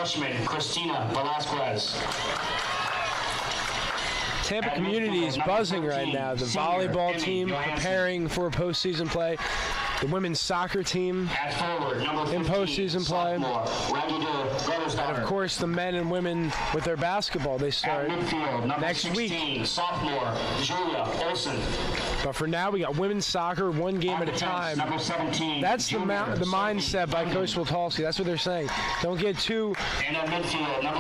freshman Christina Velasquez. Tampa community is buzzing right now. The volleyball team preparing for postseason play. The women's soccer team in postseason play. And of course, the men and women with their basketball. They start next week. Sophomore Julia Olsen. But for now, we got women's soccer, one game at a time. That's the mindset by Coach Woltowski. That's what they're saying. Don't get too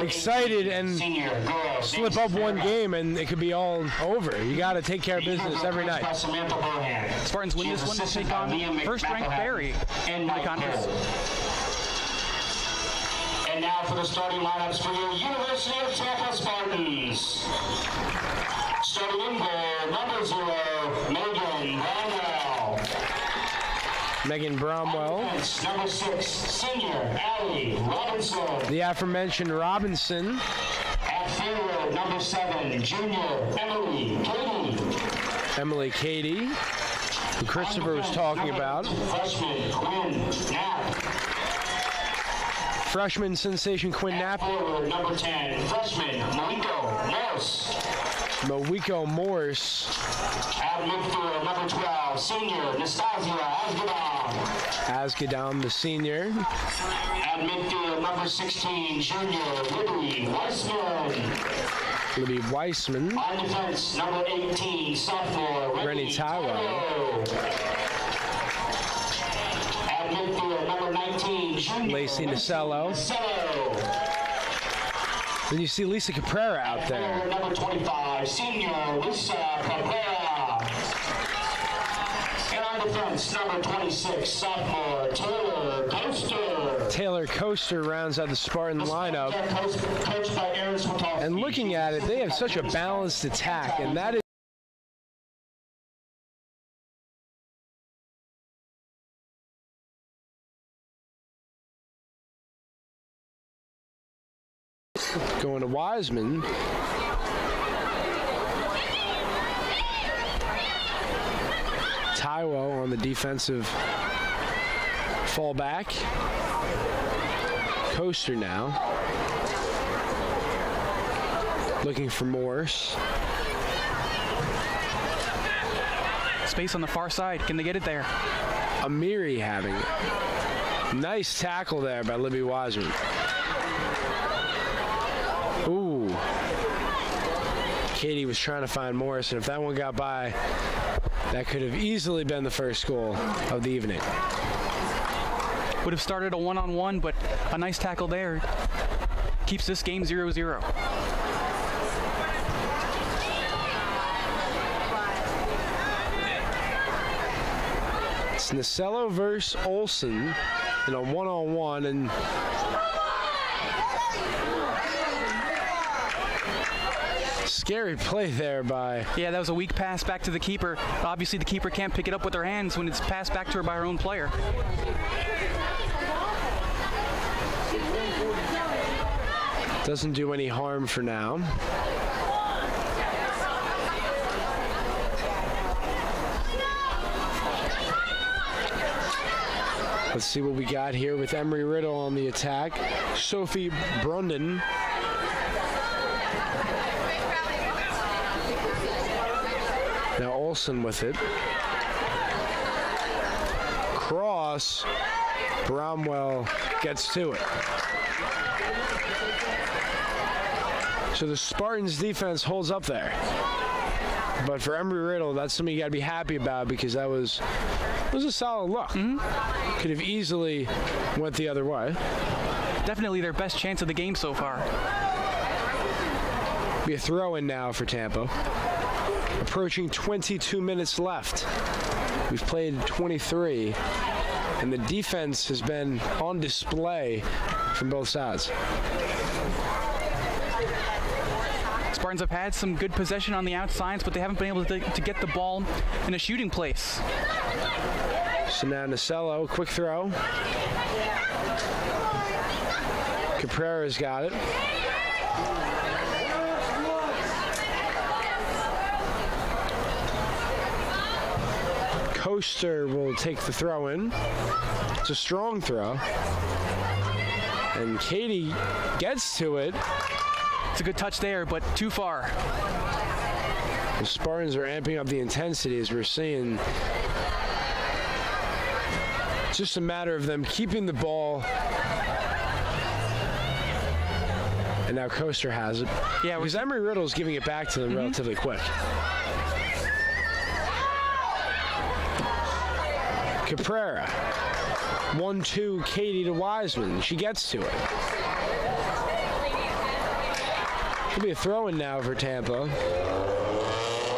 excited and slip up one game, and it could be all over. You got to take care of business every night. Spartans win this one to take on first-ranked Barry in the conference. And now for the starting lineups for your University of Tampa Spartans. Starting in goal, number 0, Megan Bromwell. Megan Bromwell. Number 6, senior Allie Robinson. The aforementioned Robinson. At forward, number 7, junior Emily Katie. Emily Katie, who Christopher was talking about. Freshman Quinn Knapp. Freshman sensation Quinn Knapp. Forward, number 10, freshman Moiko Morse. Moiko Morse. At midfield, number 12, senior Nastasia Asgadam, the senior. At midfield, number 16, junior Libby Weissman. Libby Weissman. On defense, number 18, sophomore Rennie Taiwo. At midfield, number 19, junior Lacey Nasello. Then you see Lisa Caprera out there. Number 25, senior Lisa Caprera. And on defense, number 26, sophomore Taylor Coaster. Taylor Coaster rounds out the Spartan lineup. And looking at it, they have such a balanced attack, and that is going to Wiseman. Taiwo on the defensive fallback. Coaster now. Looking for Morse. Space on the far side. Can they get it there? Amiri having it. Nice tackle there by Libby Wiseman. Ooh. Katie was trying to find Morris, and if that one got by, that could have easily been the first goal of the evening. Would have started a one-on-one, but a nice tackle there keeps this game 0-0. It's Nasello versus Olsen in a one-on-one, and scary play there by... Yeah, that was a weak pass back to the keeper. Obviously, the keeper can't pick it up with their hands when it's passed back to her by her own player. Doesn't do any harm for now. Let's see what we got here with Embry Riddle on the attack. Sophie Brunden. Now Olsen with it. Cross. Bromwell gets to it. So the Spartans defense holds up there. But for Embry Riddle, that's something you got to be happy about, because that was a solid look. Could have easily went the other way. Definitely their best chance of the game so far. Be a throw-in now for Tampa. Approaching 22 minutes left. We've played 23, and the defense has been on display from both sides. Spartans have had some good possession on the outsides, but they haven't been able to get the ball in a shooting place. So now Nasello, quick throw. Caprera's got it. Coaster will take the throw in. It's a strong throw. And Katie gets to it. It's a good touch there, but too far. The Spartans are amping up the intensity, as we're seeing. It's just a matter of them keeping the ball. And now Coaster has it. Yeah, because Embry Riddle's giving it back to them relatively quick. Caprera. 1-2, Katie to Wiseman. She gets to it. Could be a throw-in now for Tampa.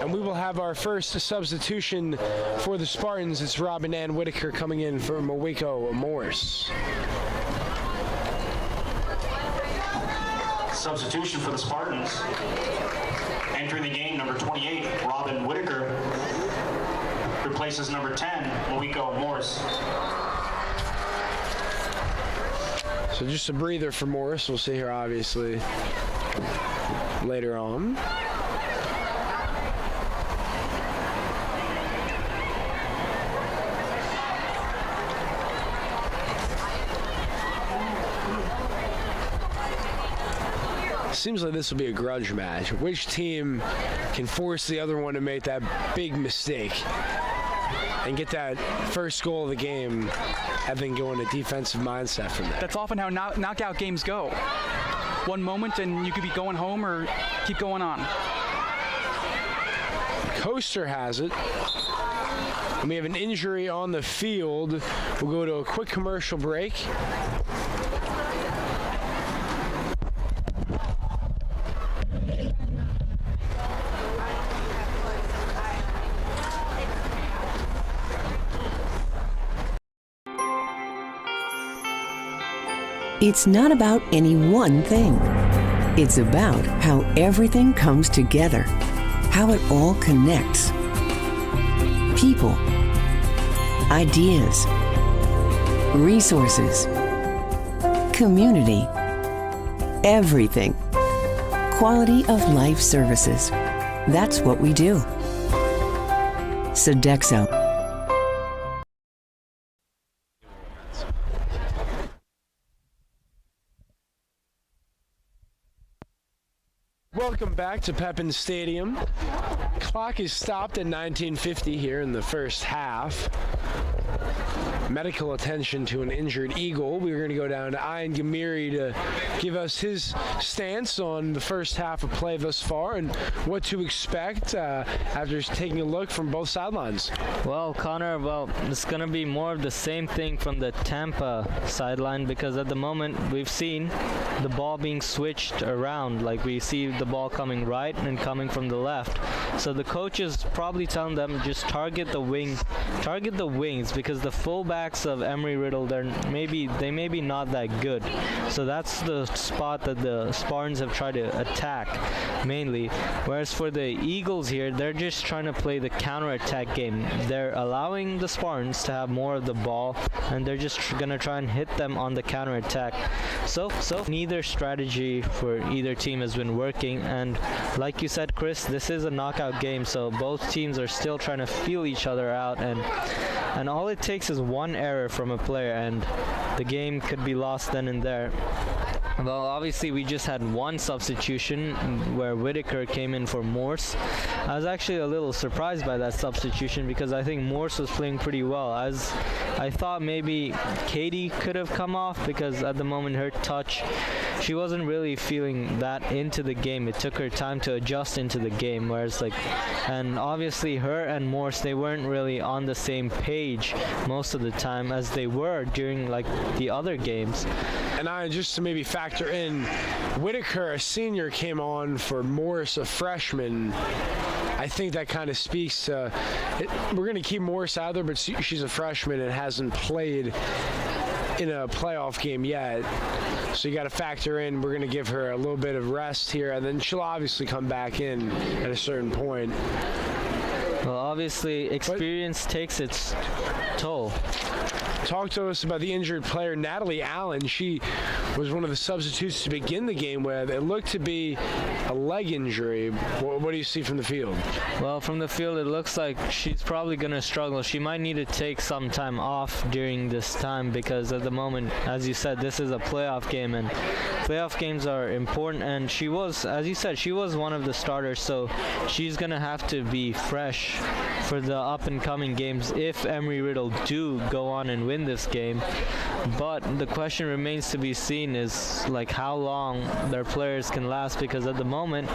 And we will have our first substitution for the Spartans. It's Robin Ann Whitaker coming in for Mawiko Morris. Substitution for the Spartans. Entering the game, number 28, Robin Whitaker. Replaces number 10, Mawiko Morris. So just a breather for Morris. We'll see her, obviously, later on. Seems like this will be a grudge match. Which team can force the other one to make that big mistake and get that first goal of the game and then go into defensive mindset from there? That's often how knockout games go. One moment and you could be going home or keep going on. Coaster has it. And we have an injury on the field. We'll go to a quick commercial break. It's not about any one thing. It's about how everything comes together, how it all connects. People, ideas, resources, community, everything. Quality of life services. That's what we do. Sodexo. Welcome back to Pepin Stadium. Clock is stopped at 19:50 here in the first half. Medical attention to an injured Eagle. We're going to go down to Ian Gamiri to give us his stance on the first half of play thus far and what to expect after taking a look from both sidelines. Well, Connor, it's going to be more of the same thing from the Tampa sideline, because at the moment we've seen the ball being switched around. Like, we see the ball coming right and coming from the left. So the coach is probably telling them just target the wings, because the fullbacks of Embry Riddle, they may be not that good. So that's the spot that the Spartans have tried to attack mainly. Whereas for the Eagles here, they're just trying to play the counter-attack game. They're allowing the Spartans to have more of the ball, and they're just gonna try and hit them on the counter-attack. So neither strategy for either team has been working, and like you said, Chris, this is a knockout game, so both teams are still trying to feel each other out, and all it takes is one error from a player and the game could be lost then and there. Well, obviously we just had one substitution where Whitaker came in for Morse. I was actually a little surprised by that substitution because I think Morse was playing pretty well. As I thought maybe Katie could have come off, because at the moment her touch, she wasn't really feeling that into the game. It took her time to adjust into the game, whereas and obviously her and Morse, they weren't really on the same page most of the time as they were during the other games. And just to maybe factor in, Whitaker, a senior, came on for Morris, a freshman. I think that kind of speaks to it. We're going to keep Morris out there, but she's a freshman and hasn't played in a playoff game yet. So you got to factor in, we're going to give her a little bit of rest here, and then she'll obviously come back in at a certain point. Well, obviously experience takes its toll. talk to us about the injured player, Natalie Allen. She was one of the substitutes to begin the game with. It looked to be a leg injury. What do you see from the field? Well, from the field, it looks like she's probably going to struggle. She might need to take some time off during this time because at the moment, as you said, this is a playoff game, and playoff games are important. And she was, as you said, she was one of the starters, so she's going to have to be fresh for the up-and-coming games if Embry Riddle do go on and win this game. But the question remains to be seen is like how long their players can last, because at the moment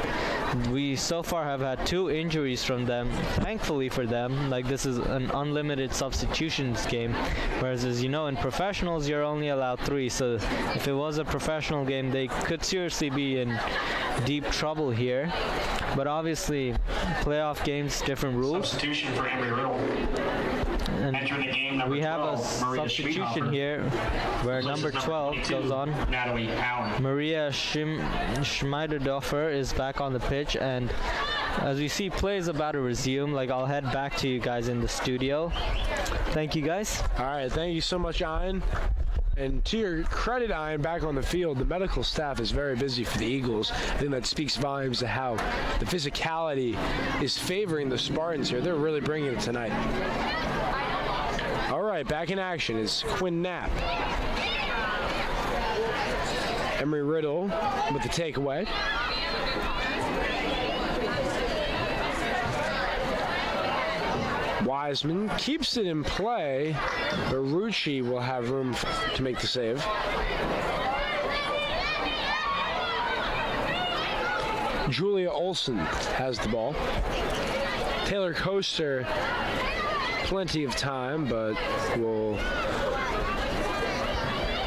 we so far have had 2 injuries from them. Thankfully for them, like this is an unlimited substitutions game, whereas as you know in professionals you're only allowed 3, so if it was a professional game they could seriously be in deep trouble here. But obviously playoff games, different rules. Substitution for Embry Riddle. And Enter the game, number we have 12, a Maria substitution Schmiedhofer. here where Versus number 12 22, goes on. Natalie Allen. Maria Schmiedhofer is back on the pitch, and as we see play is about to resume, like I'll head back to you guys in the studio. Thank you guys. All right, thank you so much, Ian. And to your credit, Ian, back on the field, the medical staff is very busy for the Eagles. I think that speaks volumes to how the physicality is favoring the Spartans here. They're really bringing it tonight. All right, back in action is Quinn Knapp. Embry Riddle with the takeaway. Wiseman keeps it in play, but Rucci will have room to make the save. Julia Olsen has the ball. Taylor Coaster, plenty of time, but will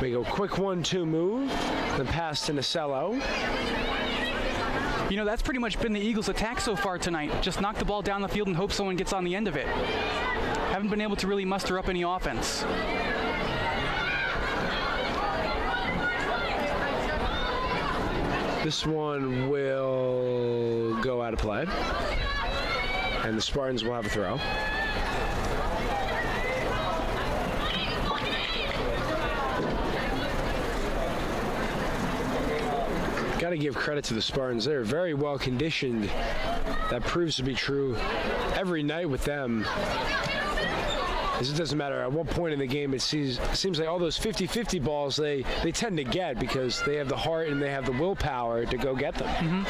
make a quick 1-2 move, then pass to Nasello. You know, that's pretty much been the Eagles' attack so far tonight. Just knock the ball down the field and hope someone gets on the end of it. Haven't been able to really muster up any offense. This one will go out of play, and the Spartans will have a throw. Got to give credit to the Spartans. They're very well conditioned. That proves to be true every night with them. It doesn't matter at what point in the game it seems like all those 50-50 balls they tend to get because they have the heart and they have the willpower to go get them. Mm-hmm.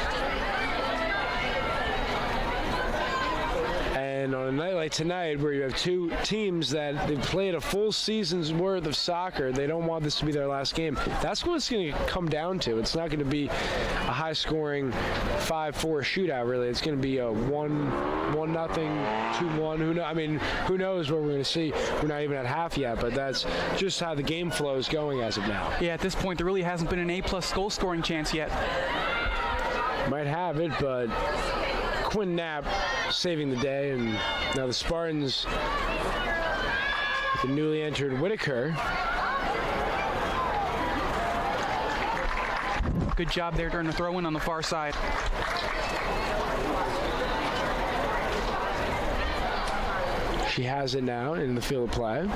And on a night like tonight where you have 2 teams that they've played a full season's worth of soccer, they don't want this to be their last game. That's what it's going to come down to. It's not going to be a high-scoring 5-4 shootout, really. It's going to be a 1-0, 2-1. Who knows what we're going to see. We're not even at half yet, but that's just how the game flow is going as of now. Yeah, at this point, there really hasn't been an A-plus goal-scoring chance yet. Might have it, but Quinn Knapp saving the day, and now the Spartans with the newly entered Whitaker. Good job there during the throw-in on the far side. She has it now in the field of play,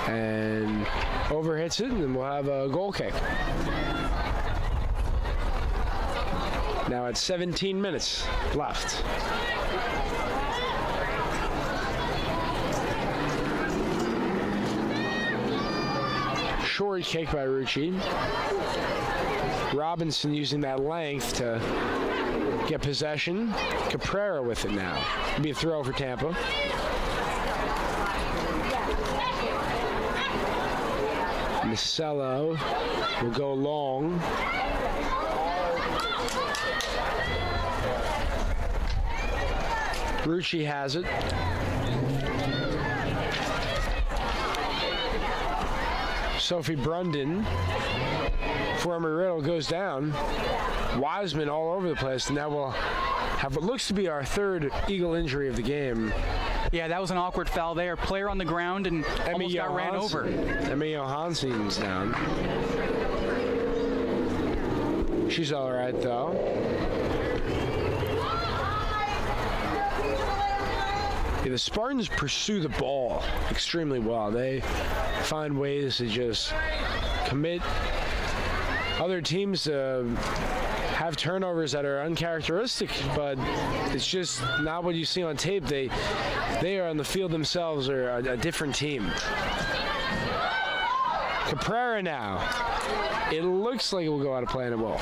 and overhits it, and then we'll have a goal kick. Now at 17 minutes left. Short kick by Rucci. Robinson using that length to get possession. Caprera with it now. It'll be a throw for Tampa. Nasello will go long. Rucci has it. Sophie Brundon, former Riddle, goes down. Wiseman all over the place. Now we'll have what looks to be our 3rd Eagle injury of the game. Yeah, that was an awkward foul there. Player on the ground and almost got ran over. Emmy Johansson's down. She's all right, though. Yeah, the Spartans pursue the ball extremely well. They find ways to just commit other teams to have turnovers that are uncharacteristic, but it's just not what you see on tape. They are on the field themselves are a different team. Caprera now. It looks like it will go out of play, and it will.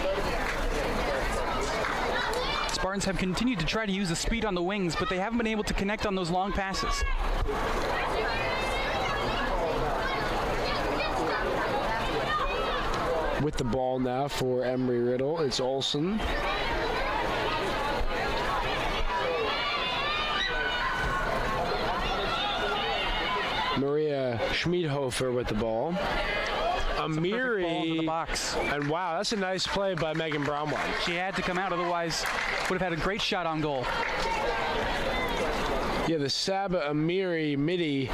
Spartans have continued to try to use the speed on the wings, but they haven't been able to connect on those long passes. With the ball now for Embry Riddle, it's Olsen. Maria Schmiedhofer with the ball. Amiri Ball into the box. And wow, that's a nice play by Megan Bromwell. She had to come out, otherwise would have had a great shot on goal. Yeah, the Saba Amiri Midi,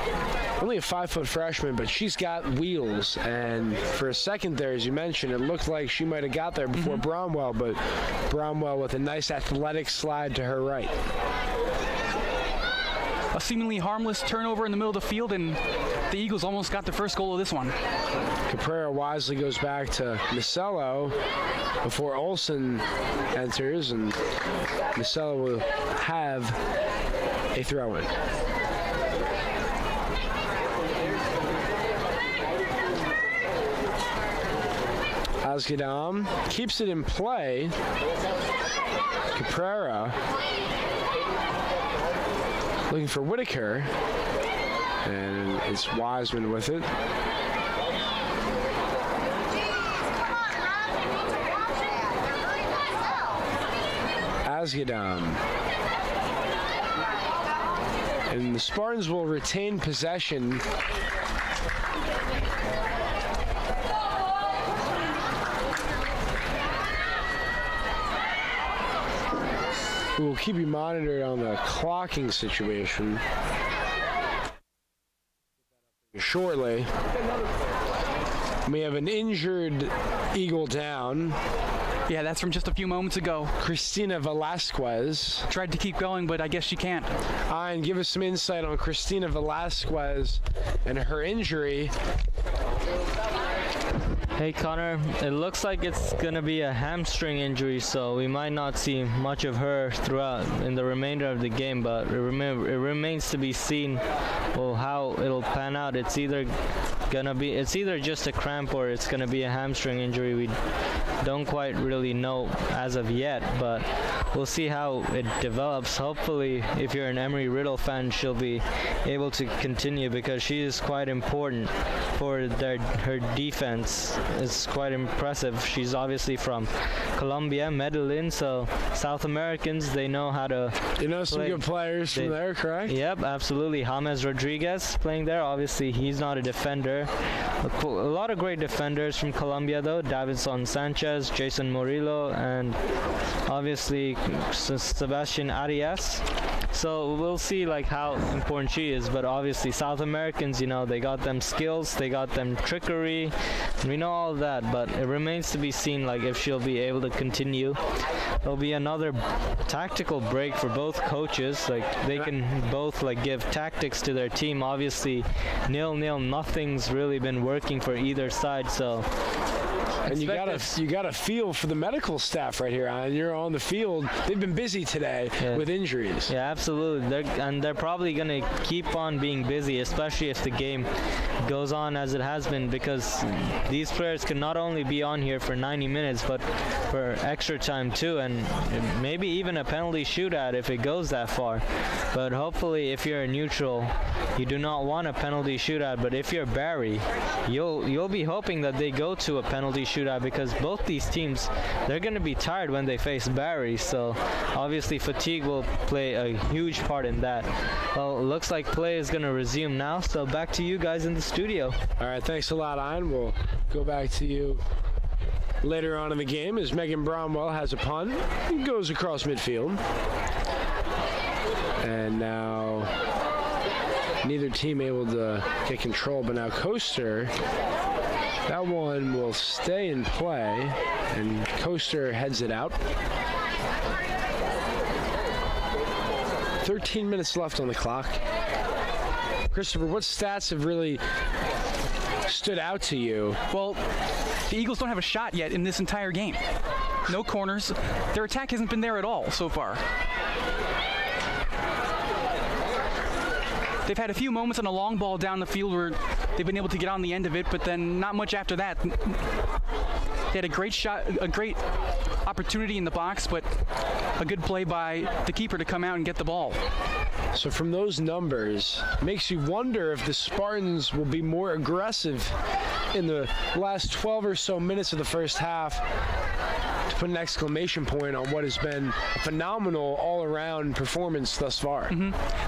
only a 5-foot freshman, but she's got wheels. And for a second there, as you mentioned, it looked like she might have got there before Bromwell, but Bromwell with a nice athletic slide to her right. A seemingly harmless turnover in the middle of the field, and the Eagles almost got the first goal of this one. Caprera wisely goes back to Micello before Olsen enters, and Micello will have a throw-in. Asgadam keeps it in play. Caprera looking for Whitaker, and it's Wiseman with it. Asgadam. And the Spartans will retain possession. We will keep you monitored on the clocking situation shortly. We have an injured Eagle down. Yeah, that's from just a few moments ago. Cristina Velasquez. Tried to keep going, but I guess she can't. And give us some insight on Cristina Velasquez and her injury. Hey Connor, it looks like it's gonna be a hamstring injury, so we might not see much of her throughout in the remainder of the game, but it remains to be seen how it'll pan out. It's either just a cramp or it's gonna be a hamstring injury. We don't quite really know as of yet, but we'll see how it develops. Hopefully, if you're an Embry Riddle fan, she'll be able to continue because she is quite important for her defense. It's quite impressive. She's obviously from Colombia, Medellin, so South Americans, they know how to some good players from there, correct? Yep, absolutely. James Rodriguez playing there. Obviously, he's not a defender. A lot of great defenders from Colombia, though. Davinson Sanchez, Jason Murillo, and obviously Sebastian Arias. So we'll see how important she is, but obviously South Americans, they got them skills, they got them trickery, we know all that, but it remains to be seen if she'll be able to continue. There'll be another tactical break for both coaches. They can both give tactics to their team. Obviously 0-0, nothing's really been working for either side, so and you got a feel for the medical staff right here, and you're on the field. They've been busy today with injuries. Yeah, absolutely. They're probably going to keep on being busy, especially if the game goes on as it has been, because these players can not only be on here for 90 minutes, but for extra time too, and maybe even a penalty shootout if it goes that far. But hopefully, if you're a neutral, you do not want a penalty shootout. But if you're Barry, you'll be hoping that they go to a penalty shootout, because both these teams, they're going to be tired when they face Barry, so obviously fatigue will play a huge part in that. Well, it looks like play is going to resume now, so back to you guys in the studio. All right, thanks a lot, Ian. We'll go back to you later on in the game as Megan Bromwell has a punt. It goes across midfield. And now neither team able to get control, but now Coaster, that one will stay in play, and Coaster heads it out. 13 minutes left on the clock. Christopher, what stats have really stood out to you? Well, the Eagles don't have a shot yet in this entire game. No corners. Their attack hasn't been there at all so far. They've had a few moments on a long ball down the field where they've been able to get on the end of it, but then not much after that. They had a great shot, a great opportunity in the box, but a good play by the keeper to come out and get the ball. So from those numbers, makes you wonder if the Spartans will be more aggressive in the last 12 or so minutes of the first half to put an exclamation point on what has been a phenomenal all-around performance thus far.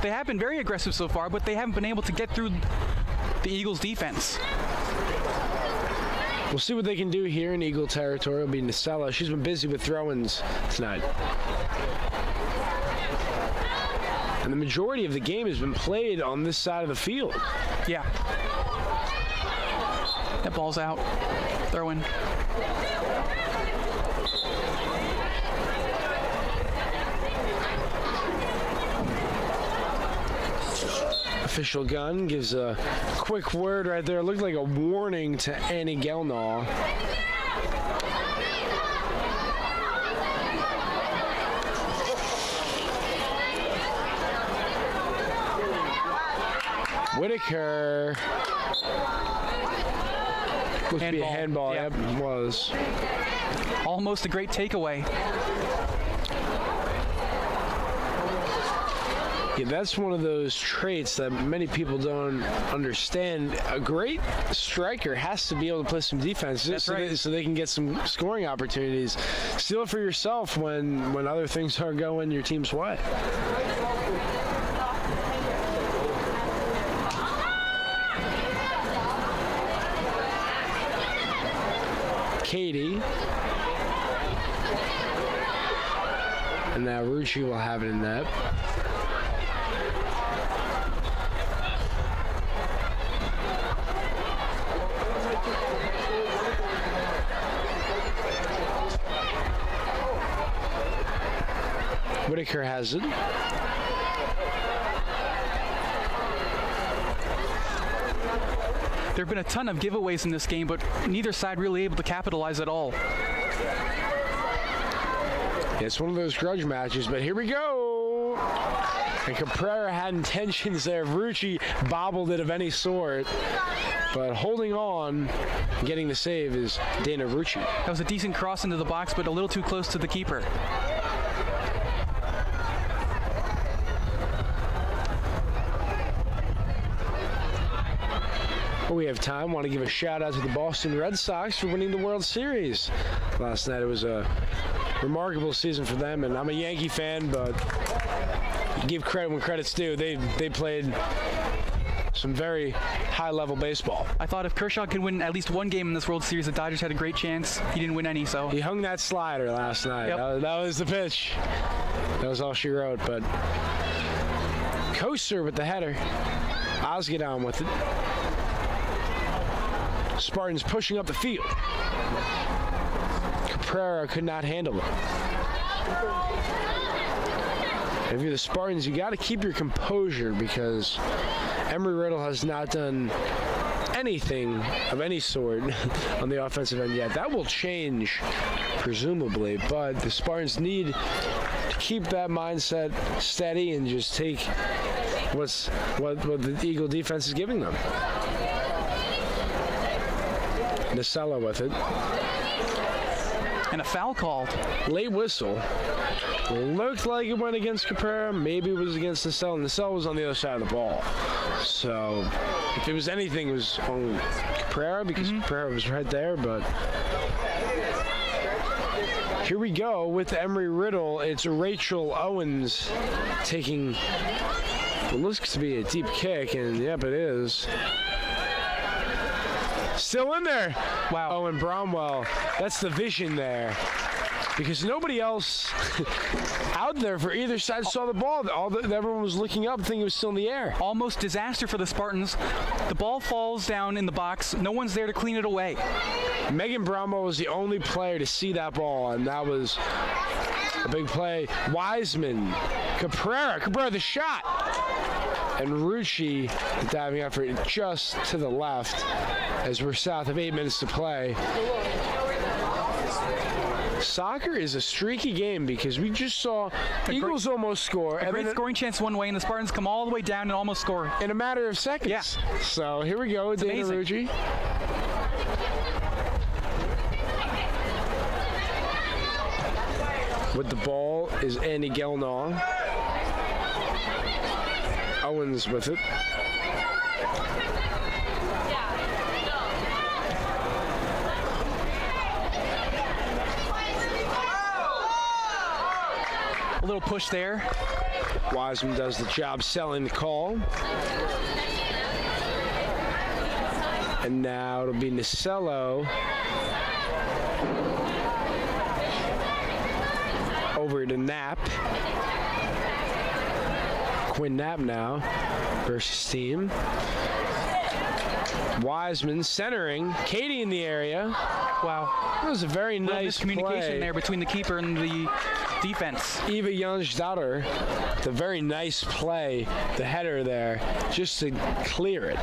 They have been very aggressive so far, but they haven't been able to get through the Eagles' defense. We'll see what they can do here in Eagle territory. It'll be Nacella. She's been busy with throw-ins tonight. And the majority of the game has been played on this side of the field. Yeah. That ball's out. Throw in. Official gun gives a quick word right there. It looked like a warning to Annie Gelnaw. Whitaker. Looks to be a handball. Yeah. Yep, it was. Almost a great takeaway. Yeah, that's one of those traits that many people don't understand. A great striker has to be able to play some defense so they can get some scoring opportunities. Steal it for yourself when other things aren't going your team's way. Katie. And now Rucci will have it in net. Whitaker has it. There have been a ton of giveaways in this game, but neither side really able to capitalize at all. It's one of those grudge matches, but here we go. And Caprera had intentions there. Rucci bobbled it of any sort. But holding on, getting the save is Dana Rucci. That was a decent cross into the box, but a little too close to the keeper. We have time. Want to give a shout out to the Boston Red Sox for winning the World Series last night. It was a remarkable season for them, and I'm a Yankee fan, but give credit when credit's due. They played some very high-level baseball. I thought if Kershaw could win at least one game in this World Series, the Dodgers had a great chance. He didn't win any, so. He hung that slider last night. Yep. That was the pitch. That was all she wrote, but Koser with the header. Osgood with it. Spartans pushing up the field. Caprera could not handle it. If you're the Spartans, you got to keep your composure because Embry Riddle has not done anything of any sort on the offensive end yet. That will change, presumably, but the Spartans need to keep that mindset steady and just take what the Eagle defense is giving them. Nacella with it. And a foul called. Late whistle. Looked like it went against Caprera. Maybe it was against Nacella. Nacella was on the other side of the ball. So if it was anything, it was on Caprera because Caprera was right there. But here we go with Embry Riddle. It's Rachel Owens taking what looks to be a deep kick. And yep, it is. Still in there. Wow. Owen Bromwell. That's the vision there. Because nobody else out there for either side saw the ball. Everyone was looking up thinking it was still in the air. Almost disaster for the Spartans. The ball falls down in the box. No one's there to clean it away. Megan Bromwell was the only player to see that ball, and that was A big play. Wiseman. Cabrera the shot. And Rucci diving effort just to the left as we're south of 8 minutes to play. Soccer is a streaky game because we just saw Eagles almost score. A great scoring chance one way, and the Spartans come all the way down and almost score. In a matter of seconds. Yeah. So here we go, Dana Rucci. With the ball is Andy Gelnaw. Owens with it. A little push there. Wiseman does the job selling the call. And now it'll be Nicello over to Knapp. Quinn Knapp now versus team. Wiseman centering. Katie in the area. Wow. That was a very nice communication there between the keeper and the defense. Eva Youngsdottir, the very nice play, the header there, just to clear it.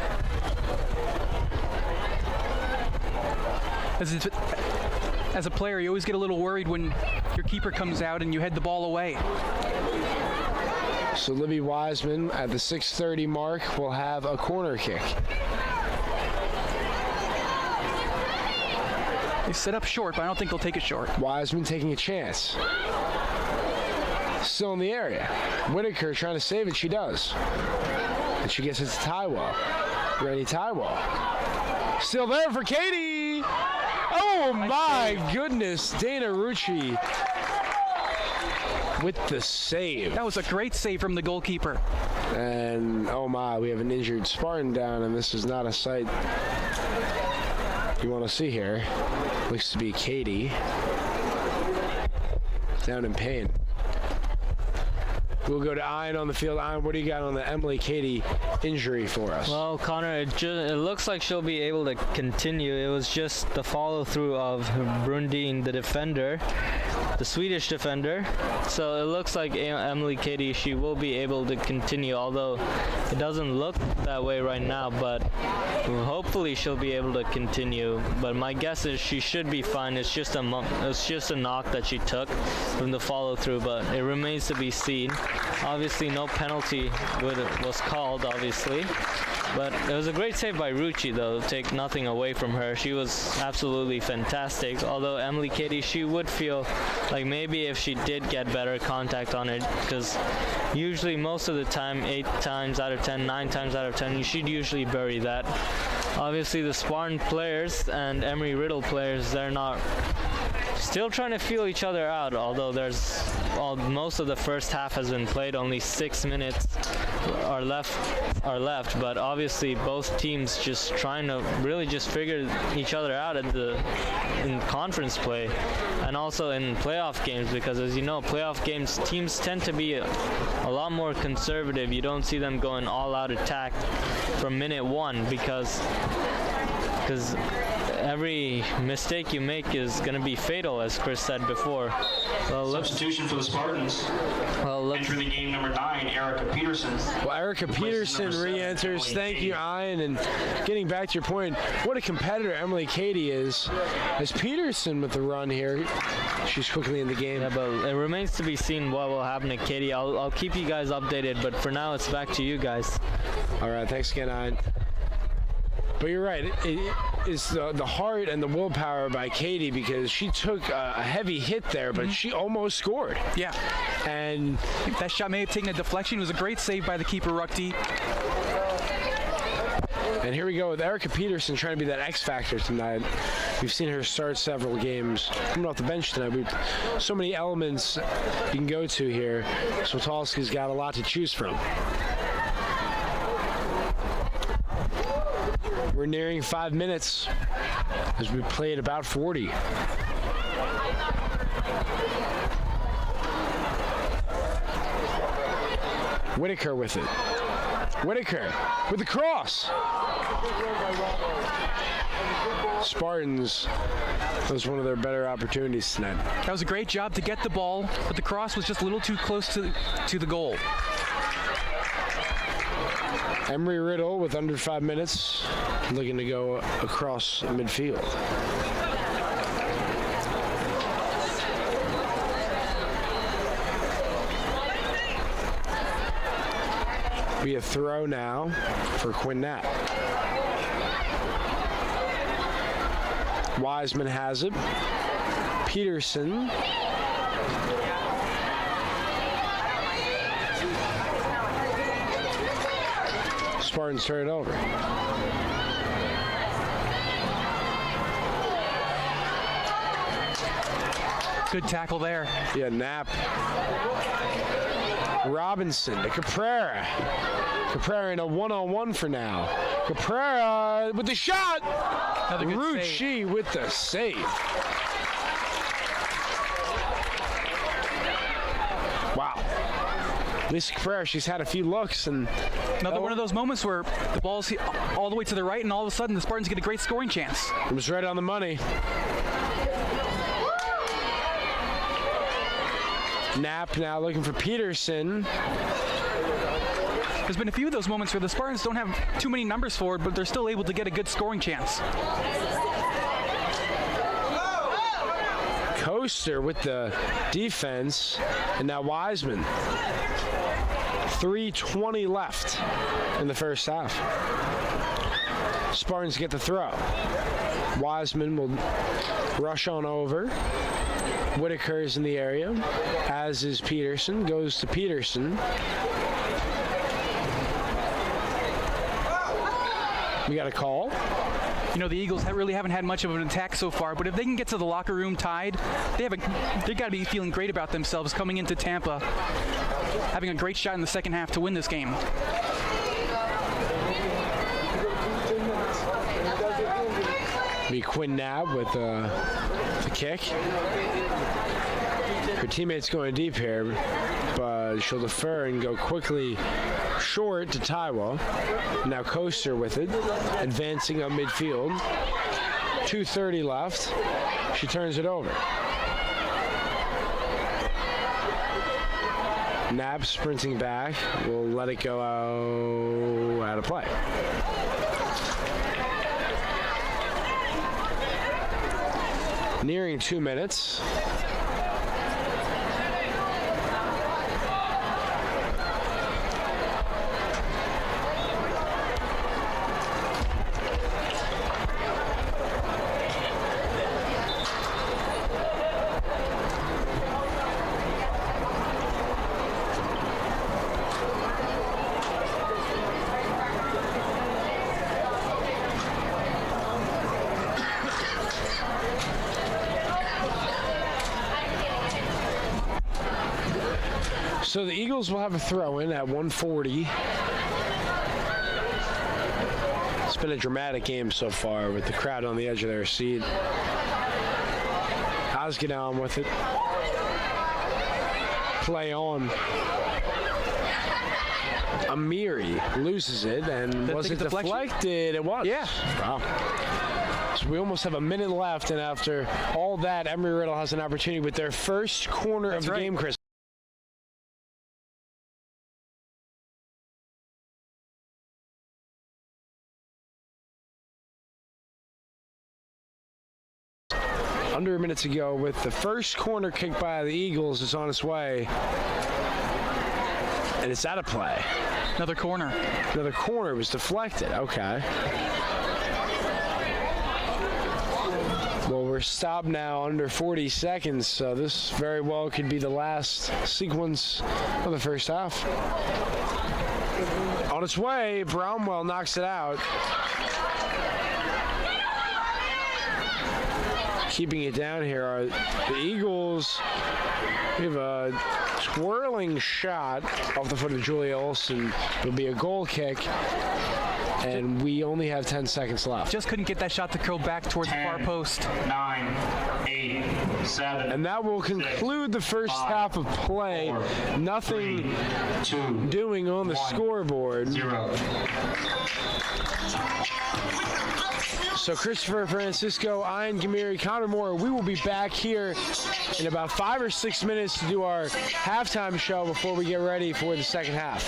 As a player, you always get a little worried when your keeper comes out and you head the ball away. So Libby Wiseman at the 6:30 mark will have a corner kick. They set up short, but I don't think they'll take it short. Wiseman taking a chance. Still in the area. Whitaker trying to save it. She does. And she gets it to Tywell. Ready Tywell. Still there for Katie. Oh my goodness. Dana Rucci with the save. That was a great save from the goalkeeper. And oh my, we have an injured Spartan down, and this is not a sight you want to see here. Looks to be Katie. Down in pain. We'll go to Ian on the field. Ian, what do you got on the Emily Katie injury for us? Well, Connor, it looks like she'll be able to continue. It was just the follow-through of Brundin, the defender, the Swedish defender. So it looks like Emily Katie, she will be able to continue, although it doesn't look that way right now, but hopefully she'll be able to continue. But my guess is she should be fine. It's just a knock that she took from the follow-through, but it remains to be seen. Obviously, no penalty was called, obviously. But it was a great save by Rucci, though. Take nothing away from her. She was absolutely fantastic. Although Emily Katie, she would feel like maybe if she did get better contact on it, because usually most of the time, 8 times out of 10, 9 times out of 10, you should usually bury that. Obviously, the Spartan players and Embry Riddle players, they're not still trying to feel each other out, although most of the first half has been played. Only 6 minutes are left, but obviously both teams just trying to really just figure each other out in conference play and also in playoff games, because as you know, playoff games, teams tend to be a lot more conservative. You don't see them going all out attack from minute 1 because every mistake you make is going to be fatal, as Chris said before. Well, substitution for the Spartans. Entering the game, number 9, Erica Peterson. Well, Erica Peterson re-enters. Thank you, Ian. And getting back to your point, what a competitor Emily Katie is. As Peterson with the run here, she's quickly in the game. Yeah, but it remains to be seen what will happen to Katie. I'll keep you guys updated, but for now, it's back to you guys. All right, thanks again, Ian. But you're right. It is the heart and the willpower by Katie, because she took a heavy hit there, but she almost scored. Yeah. And that shot may have taken a deflection. It was a great save by the keeper, Ruckty. And here we go with Erica Peterson trying to be that X factor tonight. We've seen her start several games. Coming off the bench tonight, we've so many elements you can go to here. Switalski's got a lot to choose from. We're nearing 5 minutes as we played about 40. Whitaker with it. Whitaker with the cross. Spartans That was one of their better opportunities tonight. That was a great job to get the ball, but the cross was just a little too close to the goal. Embry Riddle with under 5 minutes, looking to go across midfield. Be a throw now for Quinn Knapp. Wiseman has it. Peterson. Spartans turn it over. Good tackle there. Yeah, Knapp. Robinson to Caprera. Caprera in a one-on-one for now. Caprera with the shot. Another good Rucci with the save. Wow. Lisa Caprera, she's had a few looks, and another one of those moments where the ball's all the way to the right, and all of a sudden the Spartans get a great scoring chance. it was right on the money. Knapp now looking for Peterson. There's been a few of those moments where the Spartans don't have too many numbers forward, but they're still able to get a good scoring chance. Coaster with the defense, and now Wiseman. 3:20 left in the first half. Spartans get the throw. Wiseman will rush on over. Whitaker's in the area, as is Peterson. Goes to Peterson. We got a call. You know, the Eagles really haven't had much of an attack so far, but if they can get to the locker room tied, they got to be feeling great about themselves coming into Tampa, having a great shot in the second half to win this game. Be Quinn Knapp with the kick. Her teammate's going deep here, but she'll defer and go quickly short to Taiwo. Now Coaster with it, advancing up midfield. 2:30 left. She turns it over. Knapp sprinting back. Will let it go out of play. Nearing 2 minutes. So the Eagles will have a throw-in at 1:40. It's been a dramatic game so far with the crowd on the edge of their seat. Oz get on with it. Play on. Amiri loses it, and was it deflected? It was. Yeah. Wow. So we almost have a minute left, and after all that, Embry Riddle has an opportunity with their first corner of the game, Chris. Under a minute to go with the first corner kick by the Eagles is on its way. And it's out of play. Another corner. Another corner was deflected. Okay. Well, we're stopped now under 40 seconds, so this very well could be the last sequence of the first half. On its way, Bromwell knocks it out. Keeping it down here are the Eagles. We have a twirling shot off the foot of Julia Olson. It'll be a goal kick, and we only have 10 seconds left. Just couldn't get that shot to curl back towards 10, the far post. 9, 8, 7. And that will conclude the first half of play. 4, Nothing 3, 2, doing on the 1, scoreboard. 0. So Christopher Francisco, Ian Gamiri, Connor Moore, we will be back here in about 5 or 6 minutes to do our halftime show before we get ready for the second half.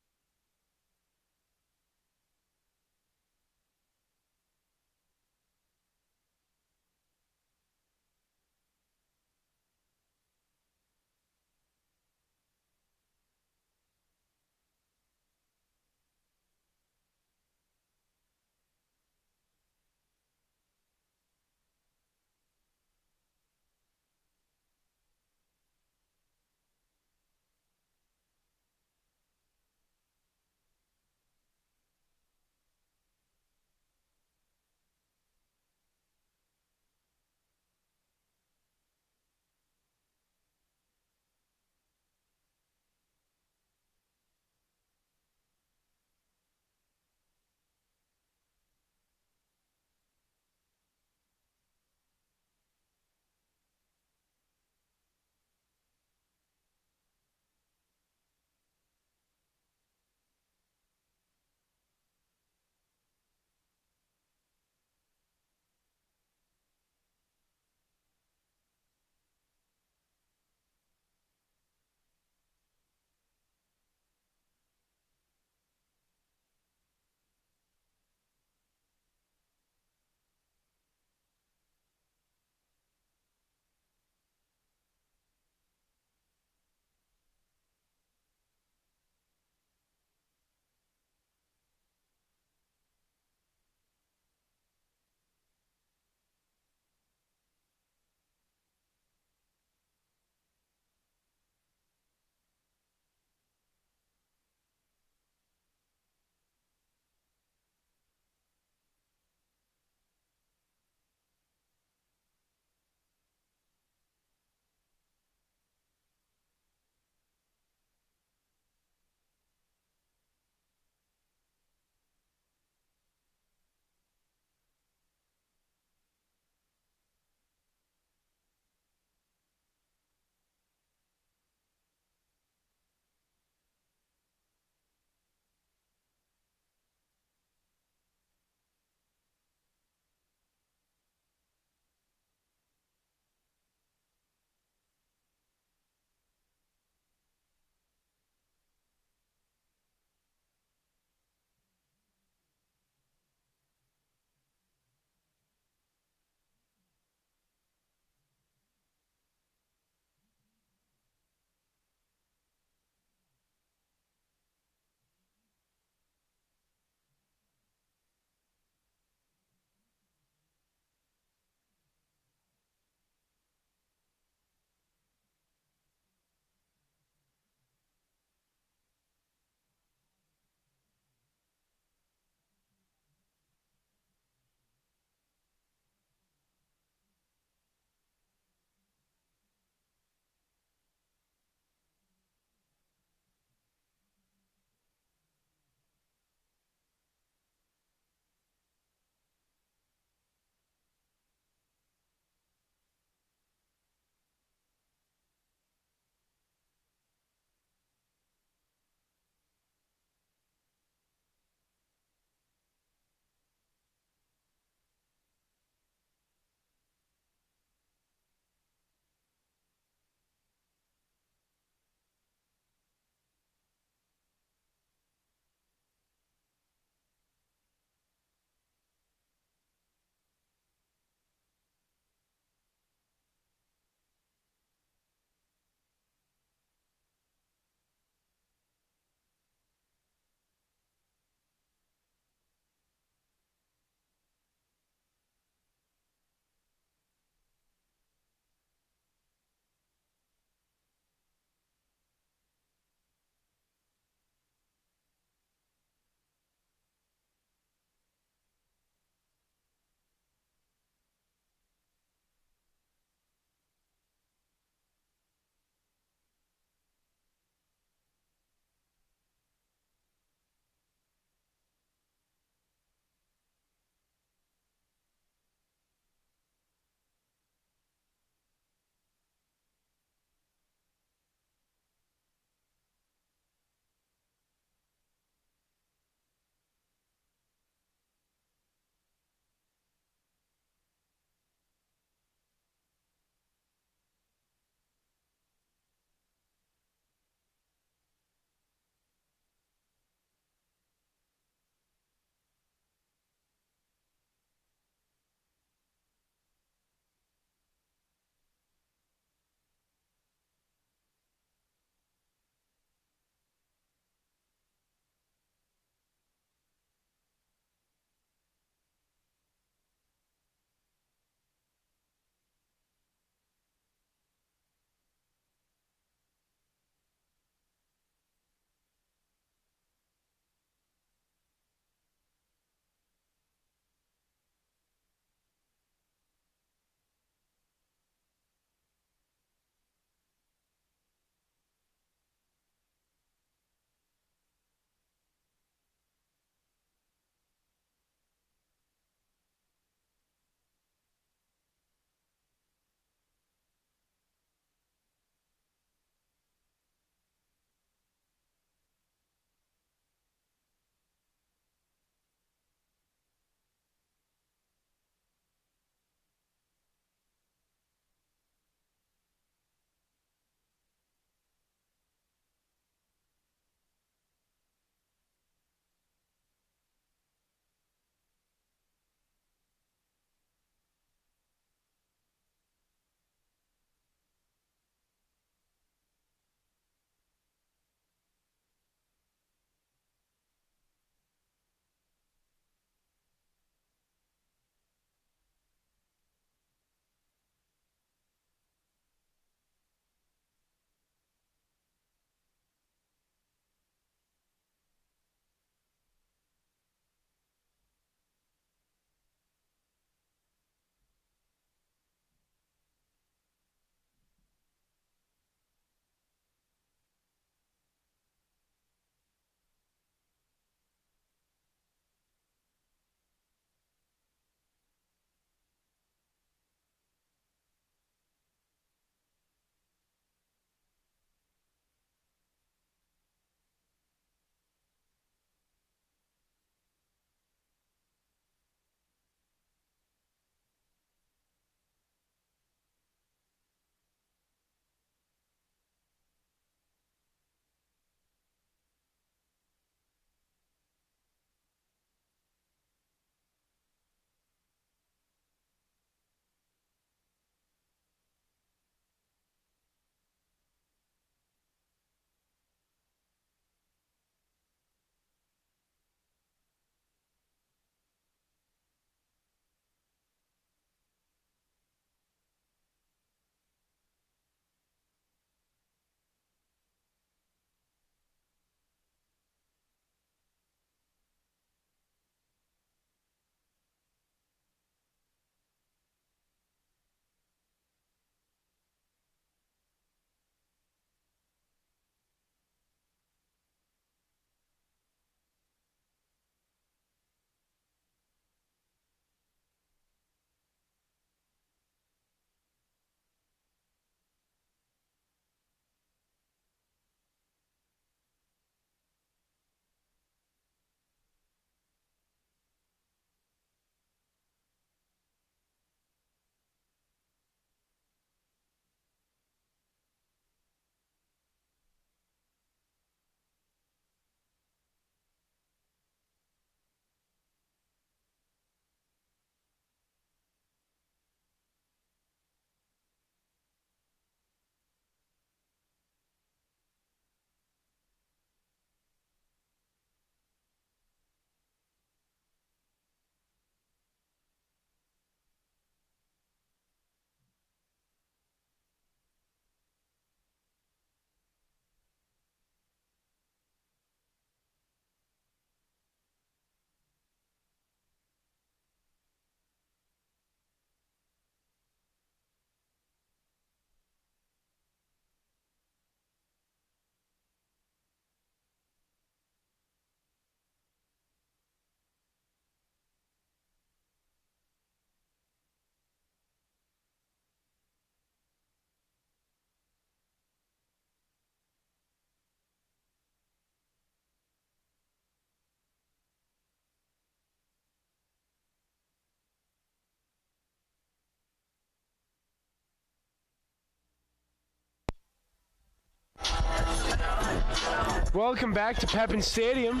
Welcome back to Pepin Stadium.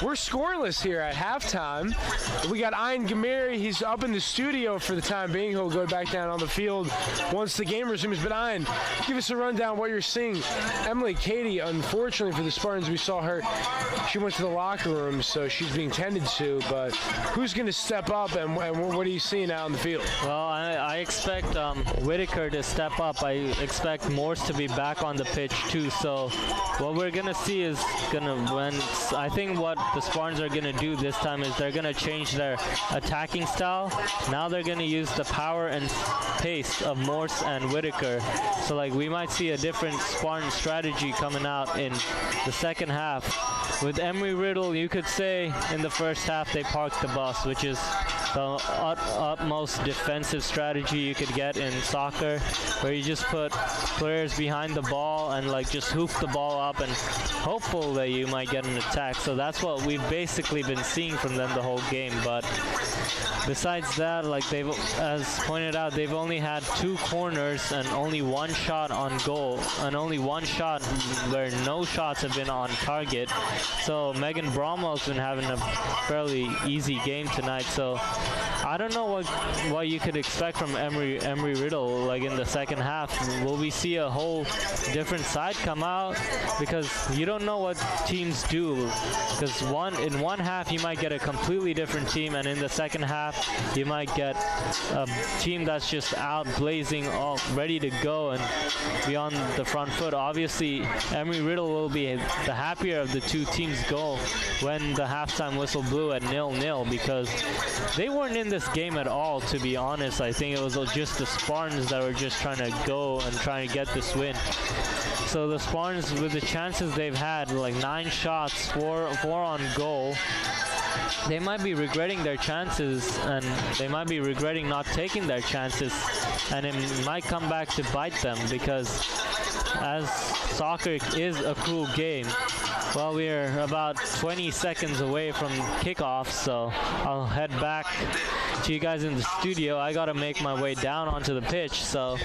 We're scoreless here at halftime. We got Ian Gameri. He's up in the studio for the time being. He'll go back down on the field once the game resumes. But Ian, give us a rundown of what you're seeing. Emily Katie, unfortunately for the Spartans, we saw her. She went to the locker room, so she's being tended to. But who's going to step up, and what are you seeing out on the field? Well, I expect Whitaker to step up. I expect Morse to be back on the pitch too. So what we're gonna see is I think what the Spartans are gonna do this time is they're gonna change their attacking style. Now they're gonna use the power and pace of Morse and Whitaker. So like we might see a different Spartan strategy coming out in the second half. With Embry Riddle, you could say in the first half they parked the bus, which is the utmost defensive strategy you could get in soccer, where you just put players behind the ball and like just hoop the ball up and hopeful that you might get an attack. So that's what we've basically been seeing from them the whole game. But besides that, like they've, as pointed out, they've only had 2 corners and only 1 shot on goal, and only 1 shot where no shots have been on target. So Megan Bromwell's been having a fairly easy game tonight. So I don't know what you could expect from Embry Riddle like in the second half. Will we see a whole different side come out? Because you don't know what teams do. Because in one half you might get a completely different team, and in the second half you might get a team that's just out blazing, all ready to go and be on the front foot. Obviously, Embry Riddle will be the happier of the 2 teams go when the halftime whistle blew at 0-0, because they weren't in this game at all, to be honest. I think it was just the Spartans that were just trying to go and trying to get this win. So the Spartans, with the chances they've had, like 9 shots, 4 on goal, they might be regretting their chances, and they might be regretting not taking their chances, and it might come back to bite them, because as soccer is a cruel game, well, we're about 20 seconds away from kickoff, so I'll head back to you guys in the studio. I gotta make my way down onto the pitch, so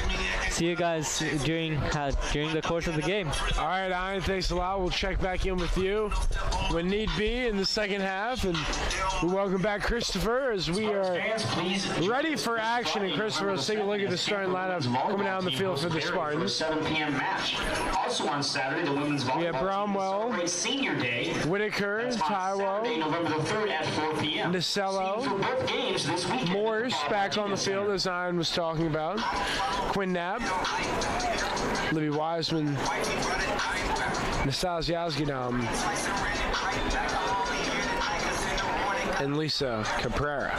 see you guys during the course of the game. All right, Ian, thanks a lot. We'll check back in with you when need be in the second half, and we welcome back Christopher as we are ready for action. And Christopher, let's take a look at the starting lineup coming out on the field for the Spartans. 7 p.m. match. Also on Saturday, the women's volleyball We have Bromwell, Senior Day. Whitaker, Taiwo, November the 3rd at 4 p.m. Nacello, For both games this weekend. Morse back on the field, as Ian was talking about. Quinn Knapp, Libby Wiseman, Nastasia Yazgadam, and Lisa Caprera.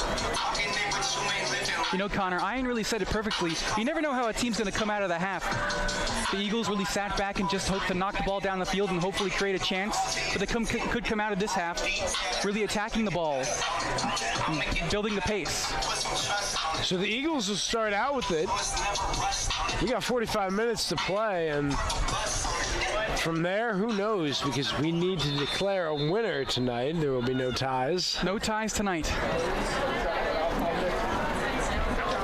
You know, Connor, Ian really said it perfectly. You never know how a team's going to come out of the half. The Eagles really sat back and just hoped to knock the ball down the field and hopefully create a chance. But they could come out of this half really attacking the ball, building the pace. So the Eagles will start out with it. We got 45 minutes to play, and from there, who knows? Because we need to declare a winner tonight. There will be no ties. No ties tonight.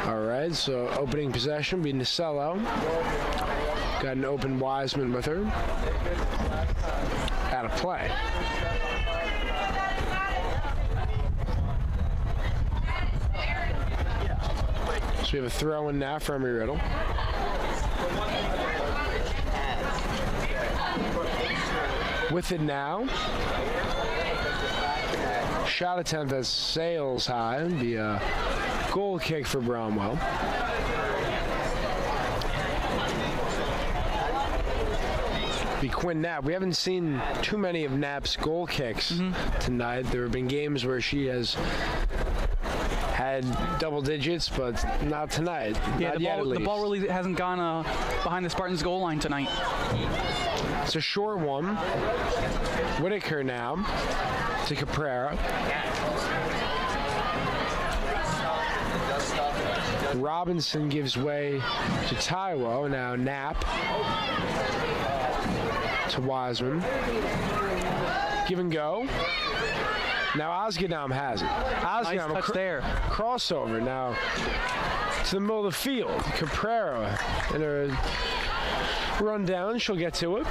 All right, so opening possession will be Nacello. Got an open Wiseman with her. Out of play. So we have a throw in now for Embry Riddle. With it now. Shot attempt that sails high. Be a goal kick for Bromwell. Be Quinn Knapp. We haven't seen too many of Knapp's goal kicks tonight. There have been games where she has had double digits, but not tonight. Yeah, not the ball really hasn't gone behind the Spartans' goal line tonight. It's a short one. Whitaker now to Caprera. Robinson gives way to Taiwo. Now Knapp to Wiseman. Give and go. Now Yazgadam has it. Yazgadam, nice touch there. Crossover now to the middle of the field. Caprera in a run down. She'll get to it.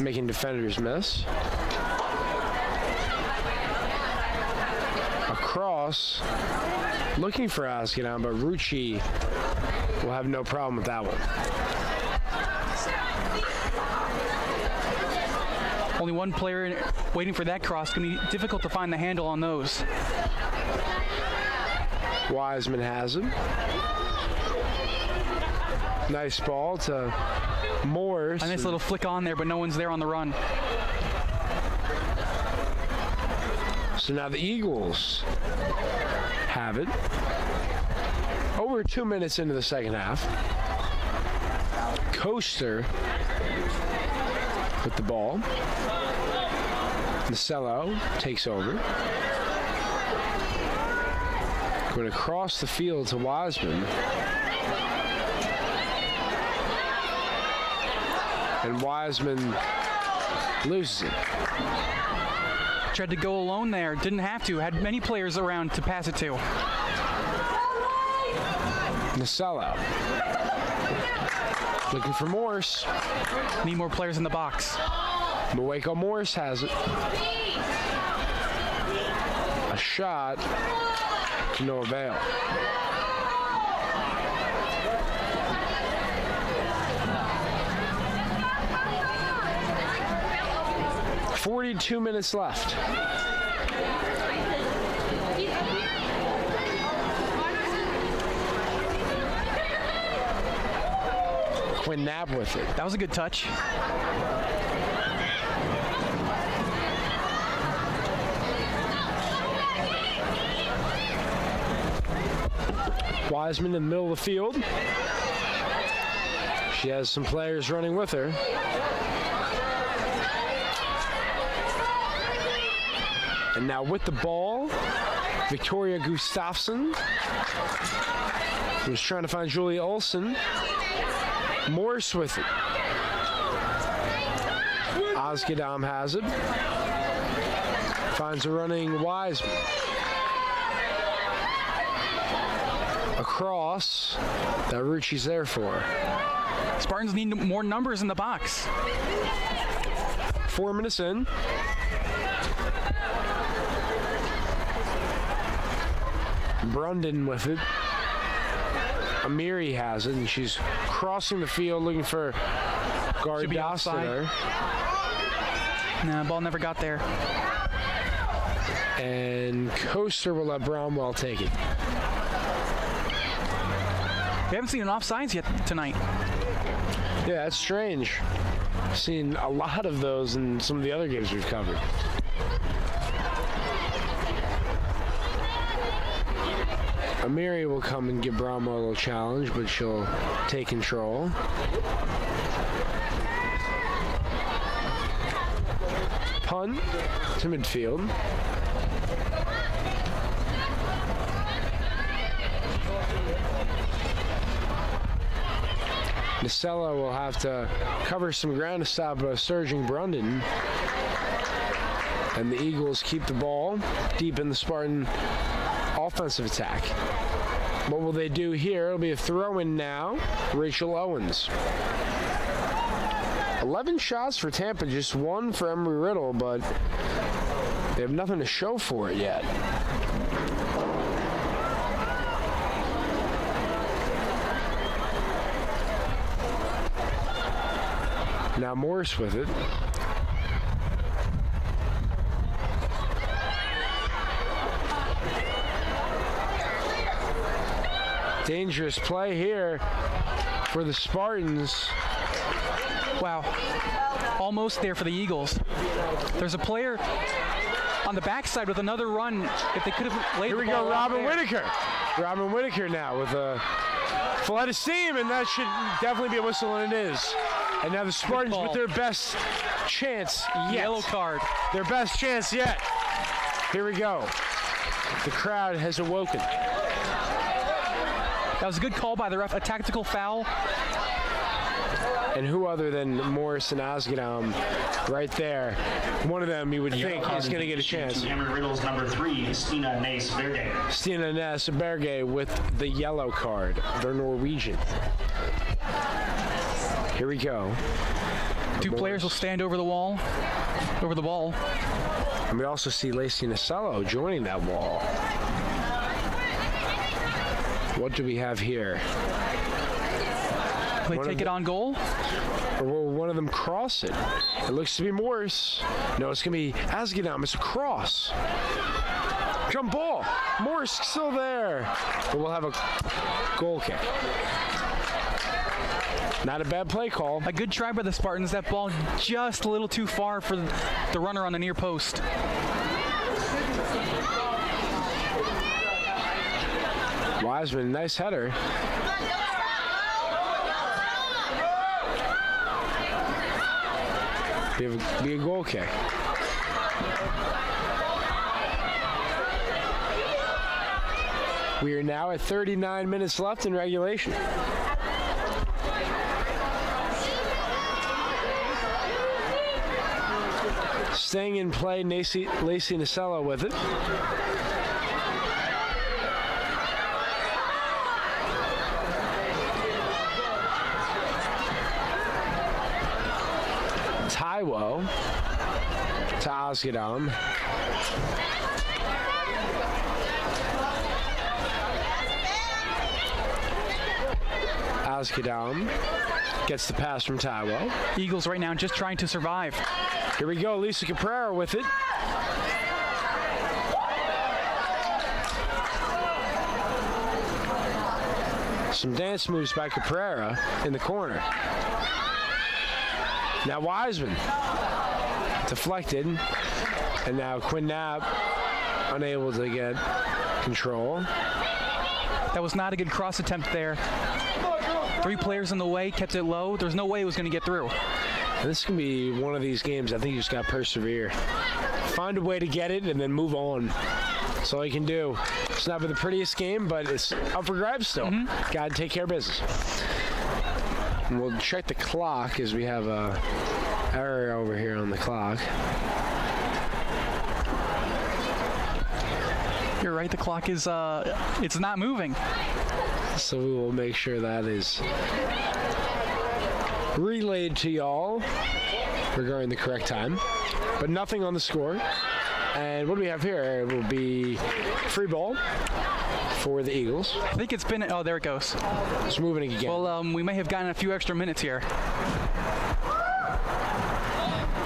making defenders miss. Across, looking for Askedam, but Rucci will have no problem with that one. Only one player waiting for that cross. It's going to be difficult to find the handle on those. Wiseman has him. Nice ball to Morse. A nice little flick on there, but no one's there on the run. So now the Eagles have it. Over 2 minutes into the second half. Coaster with the ball. Nasello takes over. Going across the field to Wiseman. And Wiseman loses it. Tried to go alone there. Didn't have to. Had many players around to pass it to. Nasello. Looking for Morse. Need more players in the box. Mweko Morse has it. A shot to no avail. .42 minutes left. Quinn Knapp with it. That was a good touch. Wiseman in the middle of the field. She has some players running with her. And now with the ball, Victoria Gustafsson was trying to find Julia Olsen. Morse with it. Askedam has it. Finds a running Wiseman. Across, that Rucci's there for. Spartans need more numbers in the box. 4 minutes in. Brundon with it. Amiri has it, and she's crossing the field looking for Gardasta. Nah, ball never got there. And Coaster will let Bromwell take it. We haven't seen an offsides yet tonight. Yeah, that's strange. I've seen a lot of those in some of the other games we've covered. Amiri will come and give Bromwell a little challenge, but she'll take control. Punt to midfield. Nasello will have to cover some ground to stop a surging Brundon. And the Eagles keep the ball deep in the Spartan offensive attack. What will they do here? It'll be a throw-in now. Rachel Owens. 11 shots for Tampa, just one for Embry Riddle, but they have nothing to show for it yet. Now Morse with it. Dangerous play here for the Spartans. Wow. Almost there for the Eagles. There's a player on the backside with another run. If they could have laid Here the we ball go, Robin there. Whitaker. Robin Whitaker now with a full head of steam, and that should definitely be a whistle, and it is. And now the Spartans with their best chance yet. Yellow card. Their best chance yet. Here we go. The crowd has awoken. That was a good call by the ref. A tactical foul. And who other than Morris and Askedam right there? One of them you would think is going to get a chance. Embry Riddle's number 3, Stina Naes-Berge. Stina Naes-Berge with the yellow card. They're Norwegian. Here we go. Two players will stand over the ball. And we also see Lacey Nasello joining that wall. What do we have here? They take it on goal. Or will one of them cross it? It looks to be Morris. No, it's going to be Asgedam. It's a cross. Jump ball. Morris still there. But we'll have a goal kick. Not a bad play call. A good try by the Spartans. That ball just a little too far for the runner on the near post. Wiseman, nice header. Be a goal kick. We are now at 39 minutes left in regulation. Staying in play, Lacey Nasello with it. Taiwo to Asgedam. Asgedam gets the pass from Taiwo. Eagles right now just trying to survive. Here we go, Lisa Caprera with it. Some dance moves by Caprera in the corner. Now Wiseman deflected, and now Quinn Knapp unable to get control. That was not a good cross attempt there. 3 players in the way, kept it low. There's no way it was going to get through. And this can be one of these games I think you just got to persevere. Find a way to get it and then move on. That's all you can do. It's not been the prettiest game, but it's up for grabs still. Got to take care of business. And we'll check the clock as we have a error over here on the clock. You're right, the clock is, it's not moving. So we will make sure that is relayed to y'all regarding the correct time. But nothing on the score. And what do we have here? It will be free ball for the Eagles. I think it's been, oh, there it goes. It's moving again. Well, we may have gotten a few extra minutes here.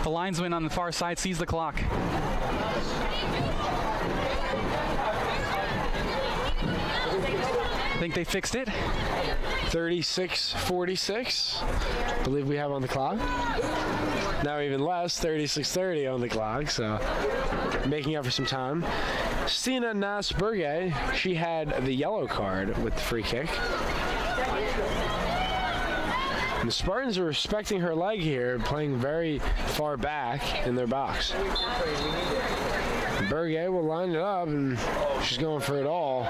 The linesman on the far side sees the clock. I think they fixed it. 36:46, I believe we have on the clock. Now even less, 36:30 on the clock, so making up for some time. Stina Nass-Berge, she had the yellow card with the free kick. And the Spartans are respecting her leg here, playing very far back in their box. Berge will line it up, and she's going for it all.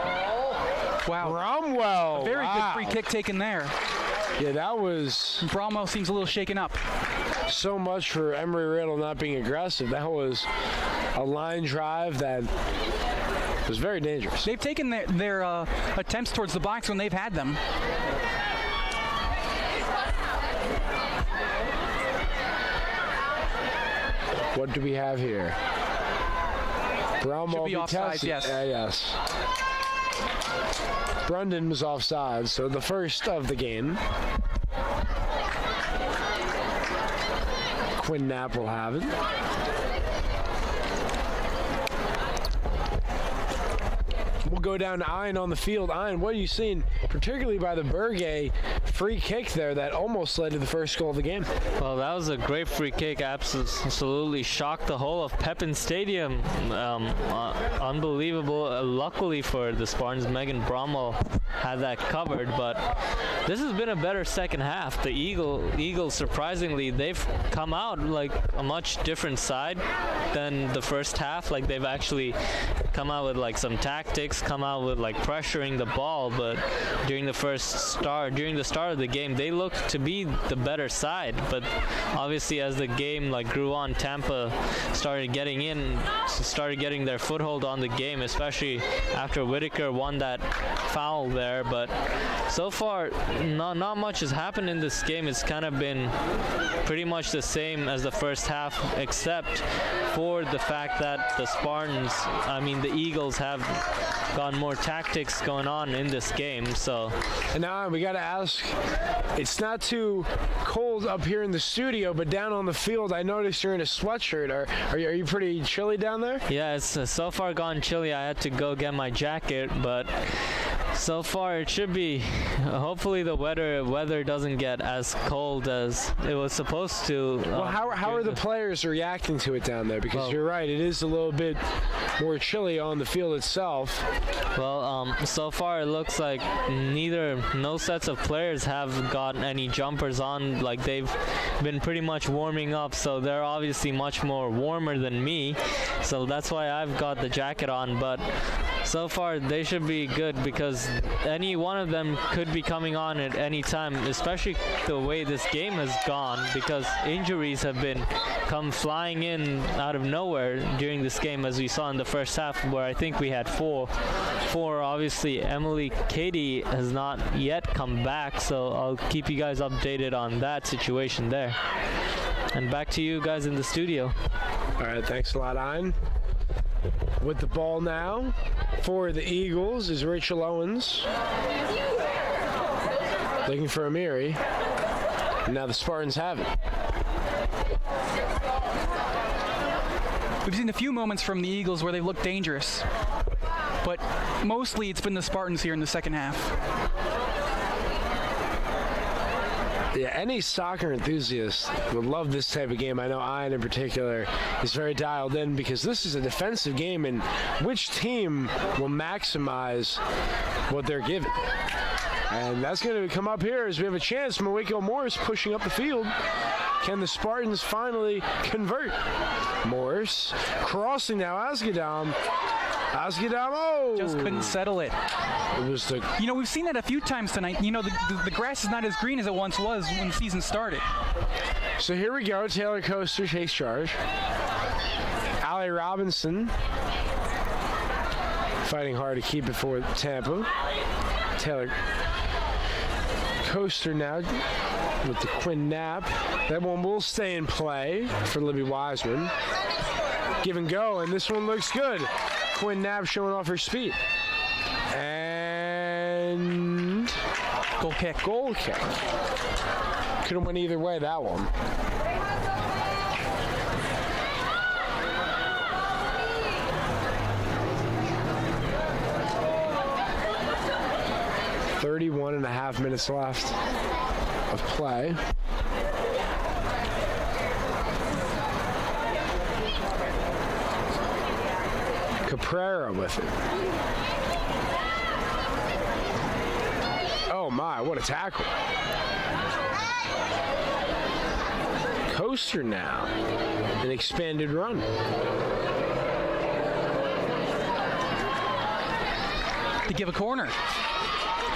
Wow. Bromwell. A very good free kick taken there. Yeah, that was... Bromwell seems a little shaken up. So much for Embry Riddle not being aggressive. That was a line drive that was very dangerous. They've taken their attempts towards the box when they've had them. What do we have here? Bromwell should be offside, yes. Yes. Brundon was offside, so the first of the game. Quinn Knapp will have it. We'll go down to Ian on the field. Ian, what are you seeing, particularly by the Berge free kick there that almost led to the first goal of the game? Well, that was a great free kick. Absolutely shocked the whole of Pepin Stadium. Unbelievable. Luckily for the Spartans, Megan Bromwell had that covered, but this has been a better second half. The Eagles, surprisingly, they've come out like a much different side than the first half. Like, they've actually come out with like some tactics, come out with like pressuring the ball, but during the start of the game, they looked to be the better side. But obviously, as the game like grew on, Tampa started getting their foothold on the game, especially after Whitaker won that foul there. But so far, not much has happened in this game. It's kind of been pretty much the same as the first half, except for the fact that the Eagles have got more tactics going on in this game. So, and now we got to ask, it's not too cold up here in the studio, but down on the field, I noticed you're in a sweatshirt. Are you pretty chilly down there? Yeah, it's so far gone chilly. I had to go get my jacket, but so far it should be. Hopefully the weather doesn't get as cold as it was supposed to. Well, how are the players reacting to it down there? Because you're right, it is a little bit more chilly on the field itself. Well, so far it looks like no sets of players have got any jumpers on. Like, they've been pretty much warming up, so they're obviously much more warmer than me. So that's why I've got the jacket on. But so far they should be good, because any one of them could be coming on at any time, especially the way this game has gone, because injuries have come flying in out of nowhere during this game, as we saw in the first half, where I think we had four. Obviously, Emily Katie has not yet come back, so I'll keep you guys updated on that situation there. And back to you guys in the studio. All right, thanks a lot, Ein. With the ball now for the Eagles is Rachel Owens. Looking for Embry. And now the Spartans have it. We've seen a few moments from the Eagles where they look dangerous, but mostly it's been the Spartans here in the second half. Yeah, any soccer enthusiast would love this type of game. I know Ian in particular is very dialed in, because this is a defensive game, and which team will maximize what they're given? And that's going to come up here as we have a chance. Waco Morris pushing up the field. Can the Spartans finally convert? Morris crossing now. Asghedam, oh! Just couldn't settle it. It was the... we've seen that a few times tonight. The grass is not as green as it once was when the season started. So here we go. Taylor Coaster takes charge. Allie Robinson fighting hard to keep it for Tampa. Taylor Coaster now with the Quinn Knapp. That one will stay in play for Libby Wiseman. Give and go, and this one looks good. Quinn Knapp showing off her speed. And goal kick. Could have went either way, that one. .31.5 minutes left of play. Caprera with it. Oh my, what a tackle. Coaster now, an expanded run. To give a corner.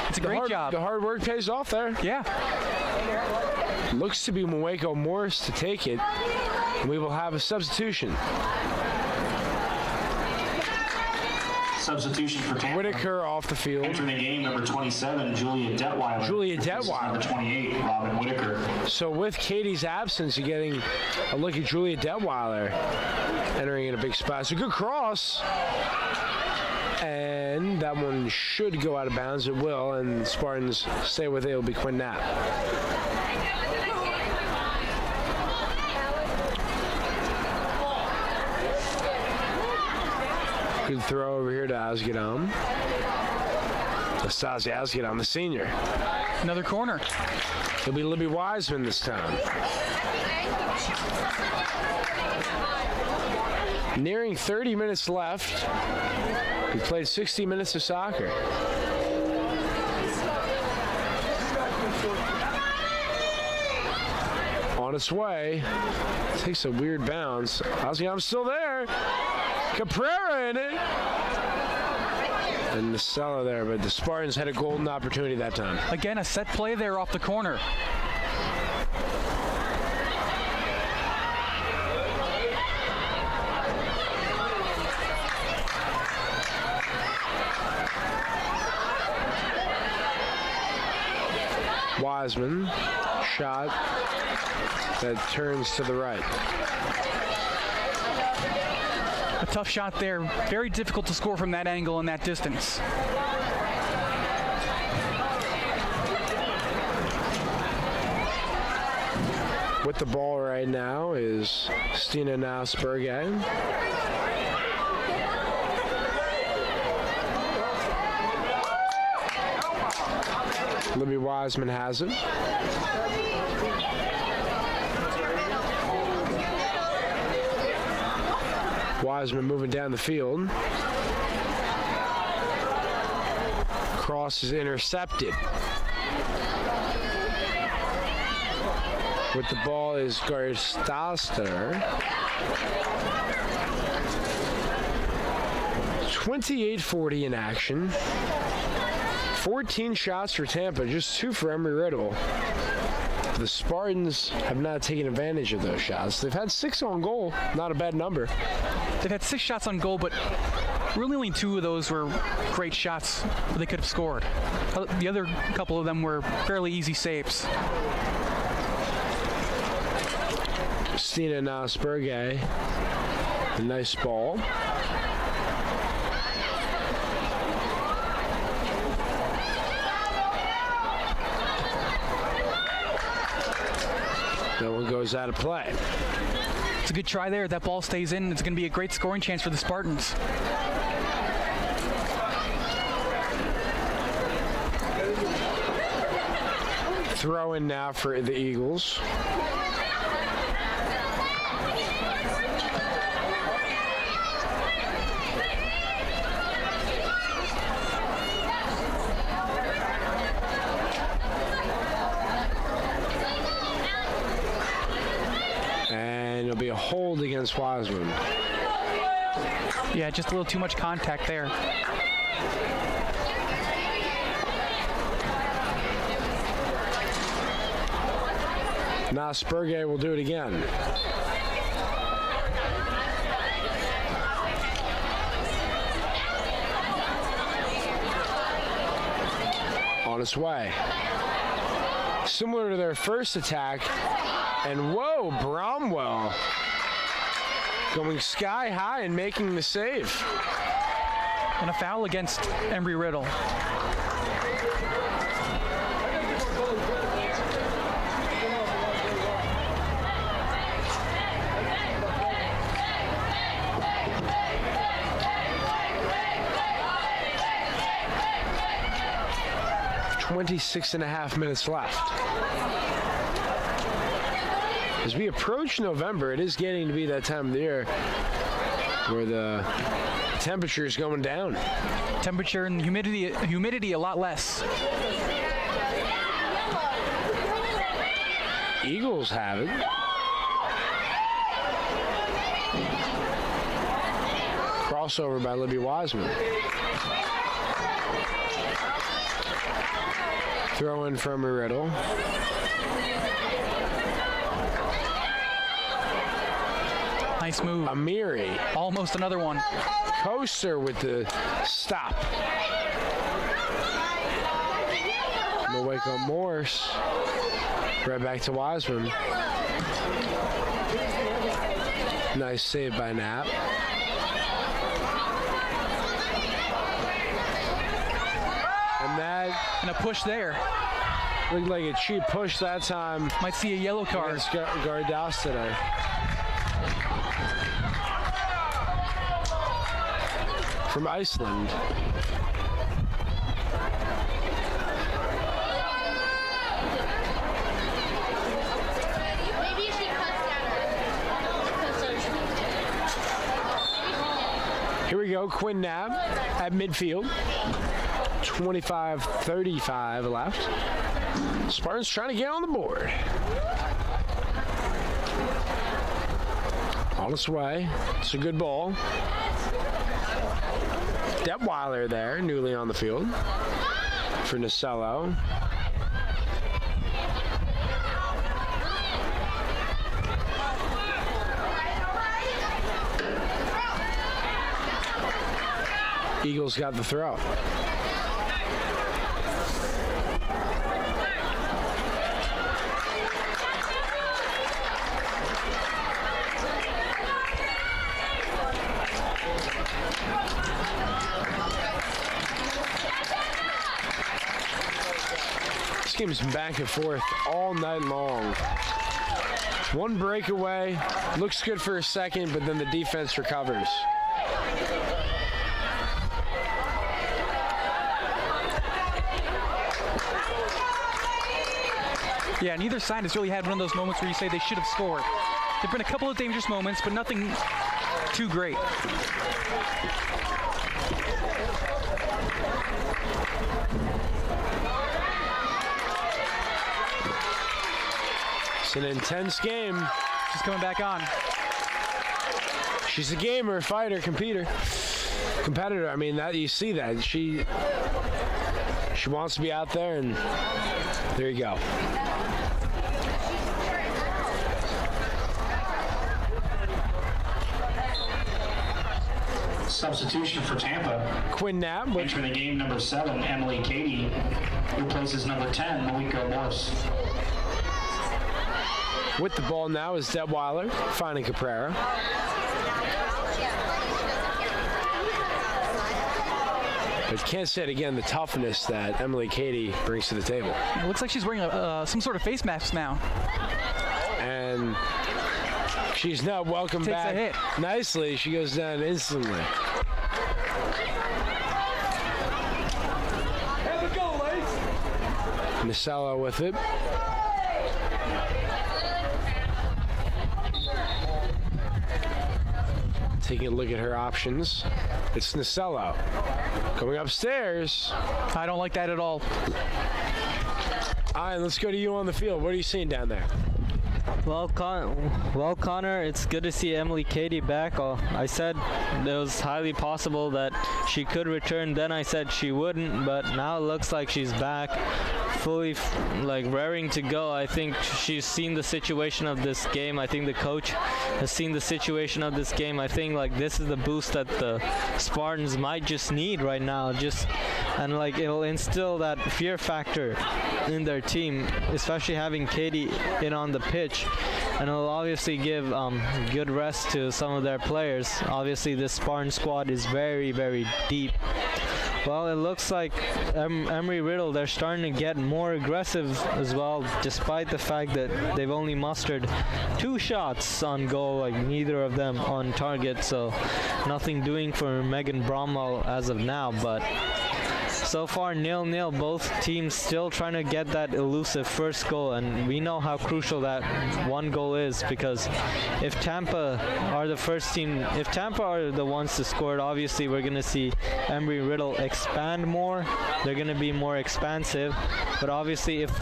It's a great job. The hard work pays off there. Yeah. Looks to be Waco Morris to take it. We will have a substitution. Substitution for Tampa. Whitaker off the field. Entering the game, number 27, Julia Detweiler. Number 28, Robin Whitaker. So with Katie's absence, you're getting a look at Julia Detweiler entering in a big spot. So good cross. And that one should go out of bounds. It will, and Spartans stay with it. It'll be Quinn Knapp. Good throw over here to Asghedam. Anastasia Asghedam, the senior. Another corner. It'll be Libby Wiseman this time. Nearing 30 minutes left. We played 60 minutes of soccer. On its way. Takes a weird bounce. Asghedam's still there. Caprera in it. and the cellar there, but the Spartans had a golden opportunity that time. Again, a set play there off the corner. Wiseman, shot that turns to the right. A tough shot there. Very difficult to score from that angle and that distance. With the ball right now is Stina Nausberger. Libby Wiseman has it. Wiseman moving down the field. Cross is intercepted. With the ball is Garstaster. 28-40 in action. 14 shots for Tampa, just 2 for Embry Riddle. The Spartans have not taken advantage of those shots. They've had 6 on goal, not a bad number. They've had 6 shots on goal, but really only 2 of those were great shots where they could have scored. The other couple of them were fairly easy saves. Stina Nausberger, a nice ball. That one goes out of play. It's a good try there. That ball stays in. It's going to be a great scoring chance for the Spartans. Throw in now for the Eagles. It'll be a hold against Wiseman. Yeah, just a little too much contact there. Nausberger will do it again. On its way. Similar to their first attack. And whoa, Bromwell going sky high and making the save. And a foul against Embry Riddle. .26.5 minutes left. As we approach November, it is getting to be that time of the year where the temperature is going down. Temperature and humidity a lot less. Eagles have it. Crossover by Libby Wiseman. Throw in from Riddle. Nice move. Amiri. Almost another one. Coaster with the stop. No wake up Morse. Right back to Wiseman. Nice save by Knapp. And a push there. Looked like a cheap push that time. Might see a yellow card. Gardas today. From Iceland. Here we go, Quinn Knapp at midfield. 25-35 left. Spartans trying to get on the board. On its way. It's a good ball. Detweiler there, newly on the field for Nasello. Eagles got the throw. This game's been back and forth all night long. One breakaway, looks good for a second, but then the defense recovers. Yeah, neither side has really had one of those moments where you say they should have scored. There have been a couple of dangerous moments, but nothing too great. It's an intense game. She's coming back on. She's a gamer, fighter, competitor. I mean, that you see that. She wants to be out there, and there you go. Substitution for Tampa. Quinn Knapp. Entering the game, number 7, Emily Cady, replaces number 10, Malika Morse. With the ball now is Detweiler, finding Caprera. But can't say it again, the toughness that Emily Cady brings to the table. It looks like she's wearing some sort of face mask now. And she's now welcomed Takes back a hit. nicely. She goes down instantly. Nasello with it. Taking a look at her options. It's Nasello. Going upstairs. I don't like that at all. All right, let's go to you on the field. What are you seeing down there? Well, Connor, it's good to see Emily Cady back. I said it was highly possible that she could return. Then I said she wouldn't, but now it looks like she's back, fully raring to go. I think she's seen the situation of this game. I think the coach has seen the situation of this game. I think this is the boost that the Spartans might just need right now. And it'll instill that fear factor in their team, especially having Cady in on the pitch. And it'll obviously give good rest to some of their players. Obviously, this Spartan squad is very, very deep. Well, it looks like Embry Riddle, they're starting to get more aggressive as well, despite the fact that they've only mustered 2 shots on goal, neither of them on target. So nothing doing for Megan Bromwell as of now, but so far 0-0, both teams still trying to get that elusive first goal, and we know how crucial that one goal is, because if Tampa are the ones to score it, obviously we're going to see Embry Riddle expand more. They're going to be more expansive, but obviously if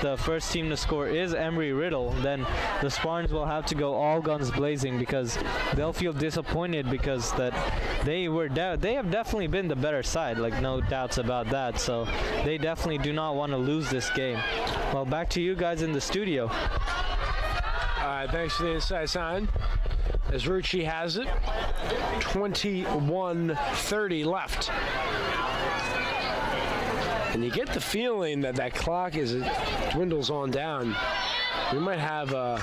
the first team to score is Embry Riddle, then the Spartans will have to go all guns blazing, because they'll feel disappointed because that they have definitely been the better side, no doubts about that. So they definitely do not want to lose this game. Well, back to you guys in the studio. Thanks for the inside sign. As Rucci has it, 21:30 left. And you get the feeling that clock dwindles on down. We might have a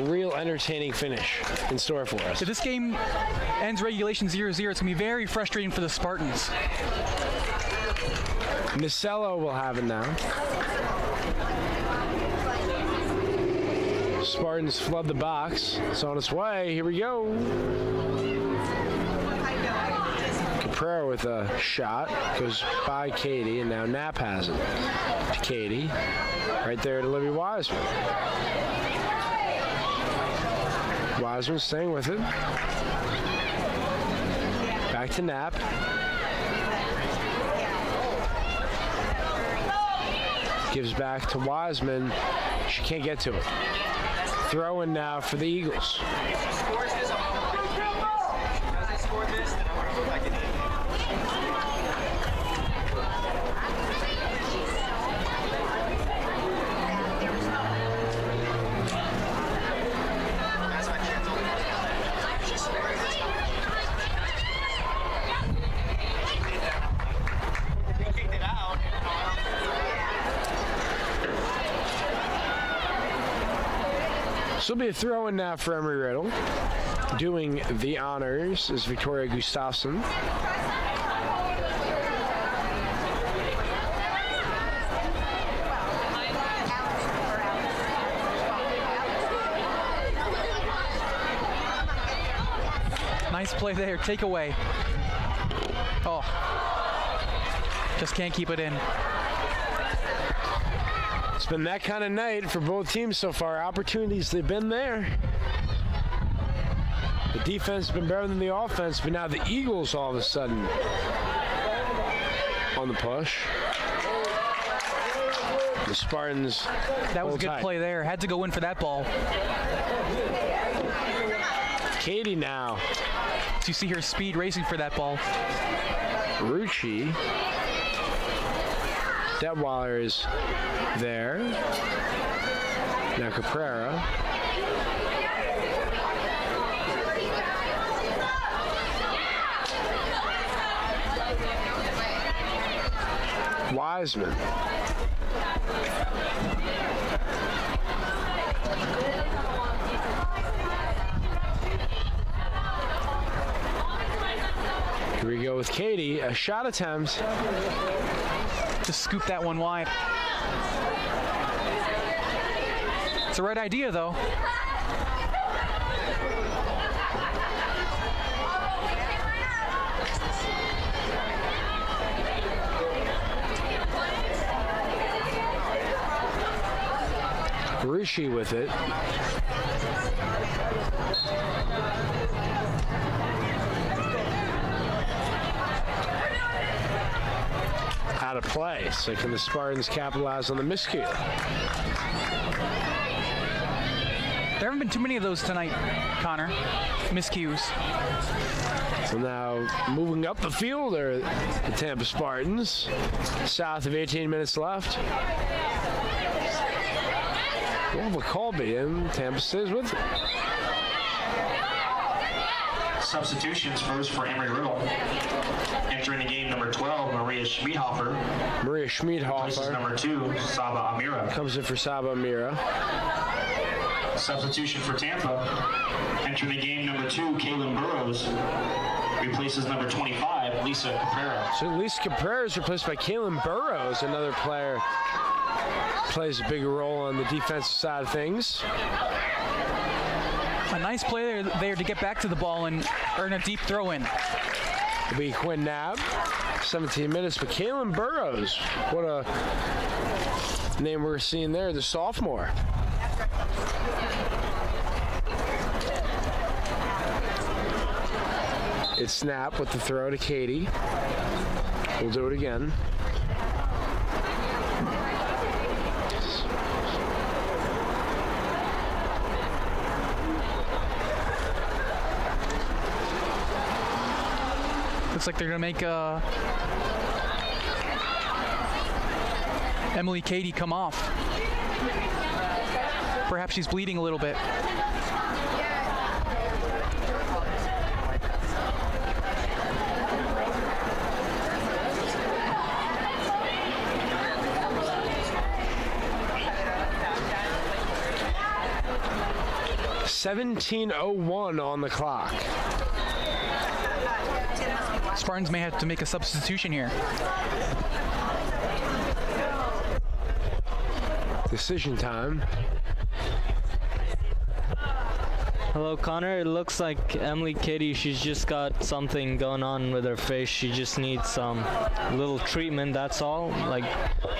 real entertaining finish in store for us. If this game ends regulation 0-0, it's going to be very frustrating for the Spartans. Nasello will have it now. Spartans flood the box. It's on its way. Here we go. Caprera with a shot. Goes by Cady, and now Knapp has it. To Cady. Right there to Libby Wiseman. Wiseman staying with it. Back to Knapp. Gives back to Wiseman. She can't get to it. Throw in now for the Eagles. This will be a throw-in now for Embry Riddle. Doing the honors is Victoria Gustafsson. Nice play there. Take away. Oh. Just can't keep it in. It's been that kind of night for both teams so far. Opportunities, they've been there. The defense has been better than the offense, but now the Eagles all of a sudden on the push. The Spartans. That was a good play there. Had to go in for that ball. Katie now. So you see her speed racing for that ball. Rucci. Detweiler is there. Now Caprera. Wiseman. Here we go with Katie. A shot attempt. Just scoop that one wide. It's the right idea, though. Rishi with it. Out of play. So can the Spartans capitalize on the miscue? There haven't been too many of those tonight, Connor. Miscues. So now moving up the field are the Tampa Spartans. South of 18 minutes left. Well, the call be in. Tampa stays with it. Substitutions first for Embry Riddle. Entering the game, number 12, Maria Schmidhofer. Maria Schmidhofer. Replaces number 2, Saba Amira. Comes in for Saba Amira. Substitution for Tampa. Entering the game, number 2, Kaylin Burrows. Replaces number 25, Lisa Caprera. So Lisa Caprera is replaced by Kaylin Burrows, another player plays a bigger role on the defensive side of things. A nice play there to get back to the ball and earn a deep throw in. It'll be Quinn Knapp, 17 minutes, but Kaylin Burrows, what a name we're seeing there, the sophomore. It's Snap with the throw to Katie. We'll do it again. Looks like they're going to make Emily Katie come off. Perhaps she's bleeding a little bit. .17:01 on the clock. Spartans may have to make a substitution here. Decision time. Hello, Connor. It looks like Emily Katie, she's just got something going on with her face. She just needs some little treatment, that's all. Like,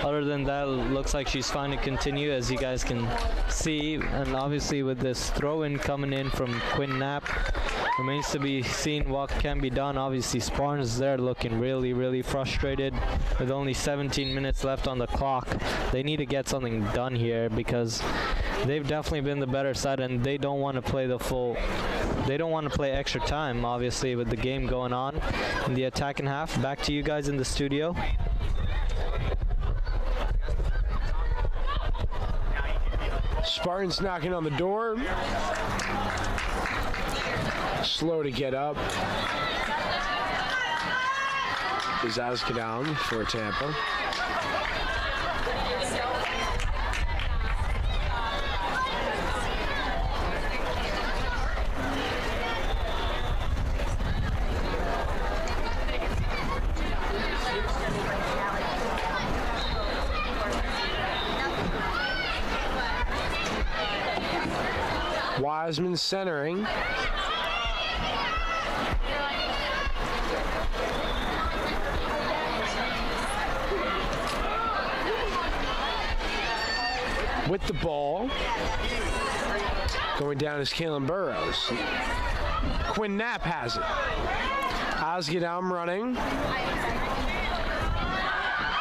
other than that, it looks like she's fine to continue, as you guys can see. And obviously with this throw-in coming in from Quinn Knapp, remains to be seen what can be done. Obviously, Spartans there looking really, really frustrated with only 17 minutes left on the clock. They need to get something done here because they've definitely been the better side, and they don't want to play they don't want to play extra time, obviously, with the game going on in the attacking half. Back to you guys in the studio. Spartans knocking on the door. Slow to get up is Azkadown for Tampa. Wiseman centering. With the ball. Going down is Kalen Burrows. Quinn Knapp has it. Osgedam running.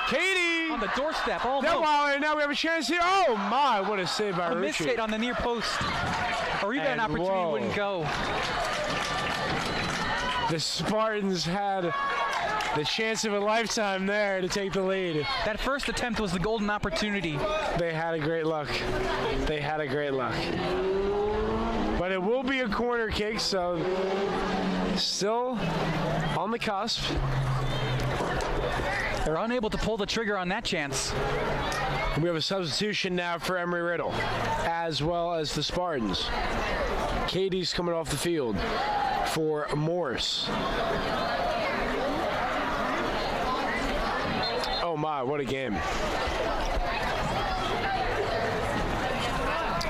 Katie! On the doorstep, almost. Detweiler, now we have a chance here. Oh my, what a save by A Rucci. missed hit on the near post. A rebound opportunity wouldn't go. The Spartans had the chance of a lifetime there to take the lead. That first attempt was the golden opportunity. They had a great luck. They had a great luck. But it will be a corner kick, so still on the cusp. They're unable to pull the trigger on that chance. We have a substitution now for Embry Riddle, as well as the Spartans. Katie's coming off the field for Morse. Oh my, what a game.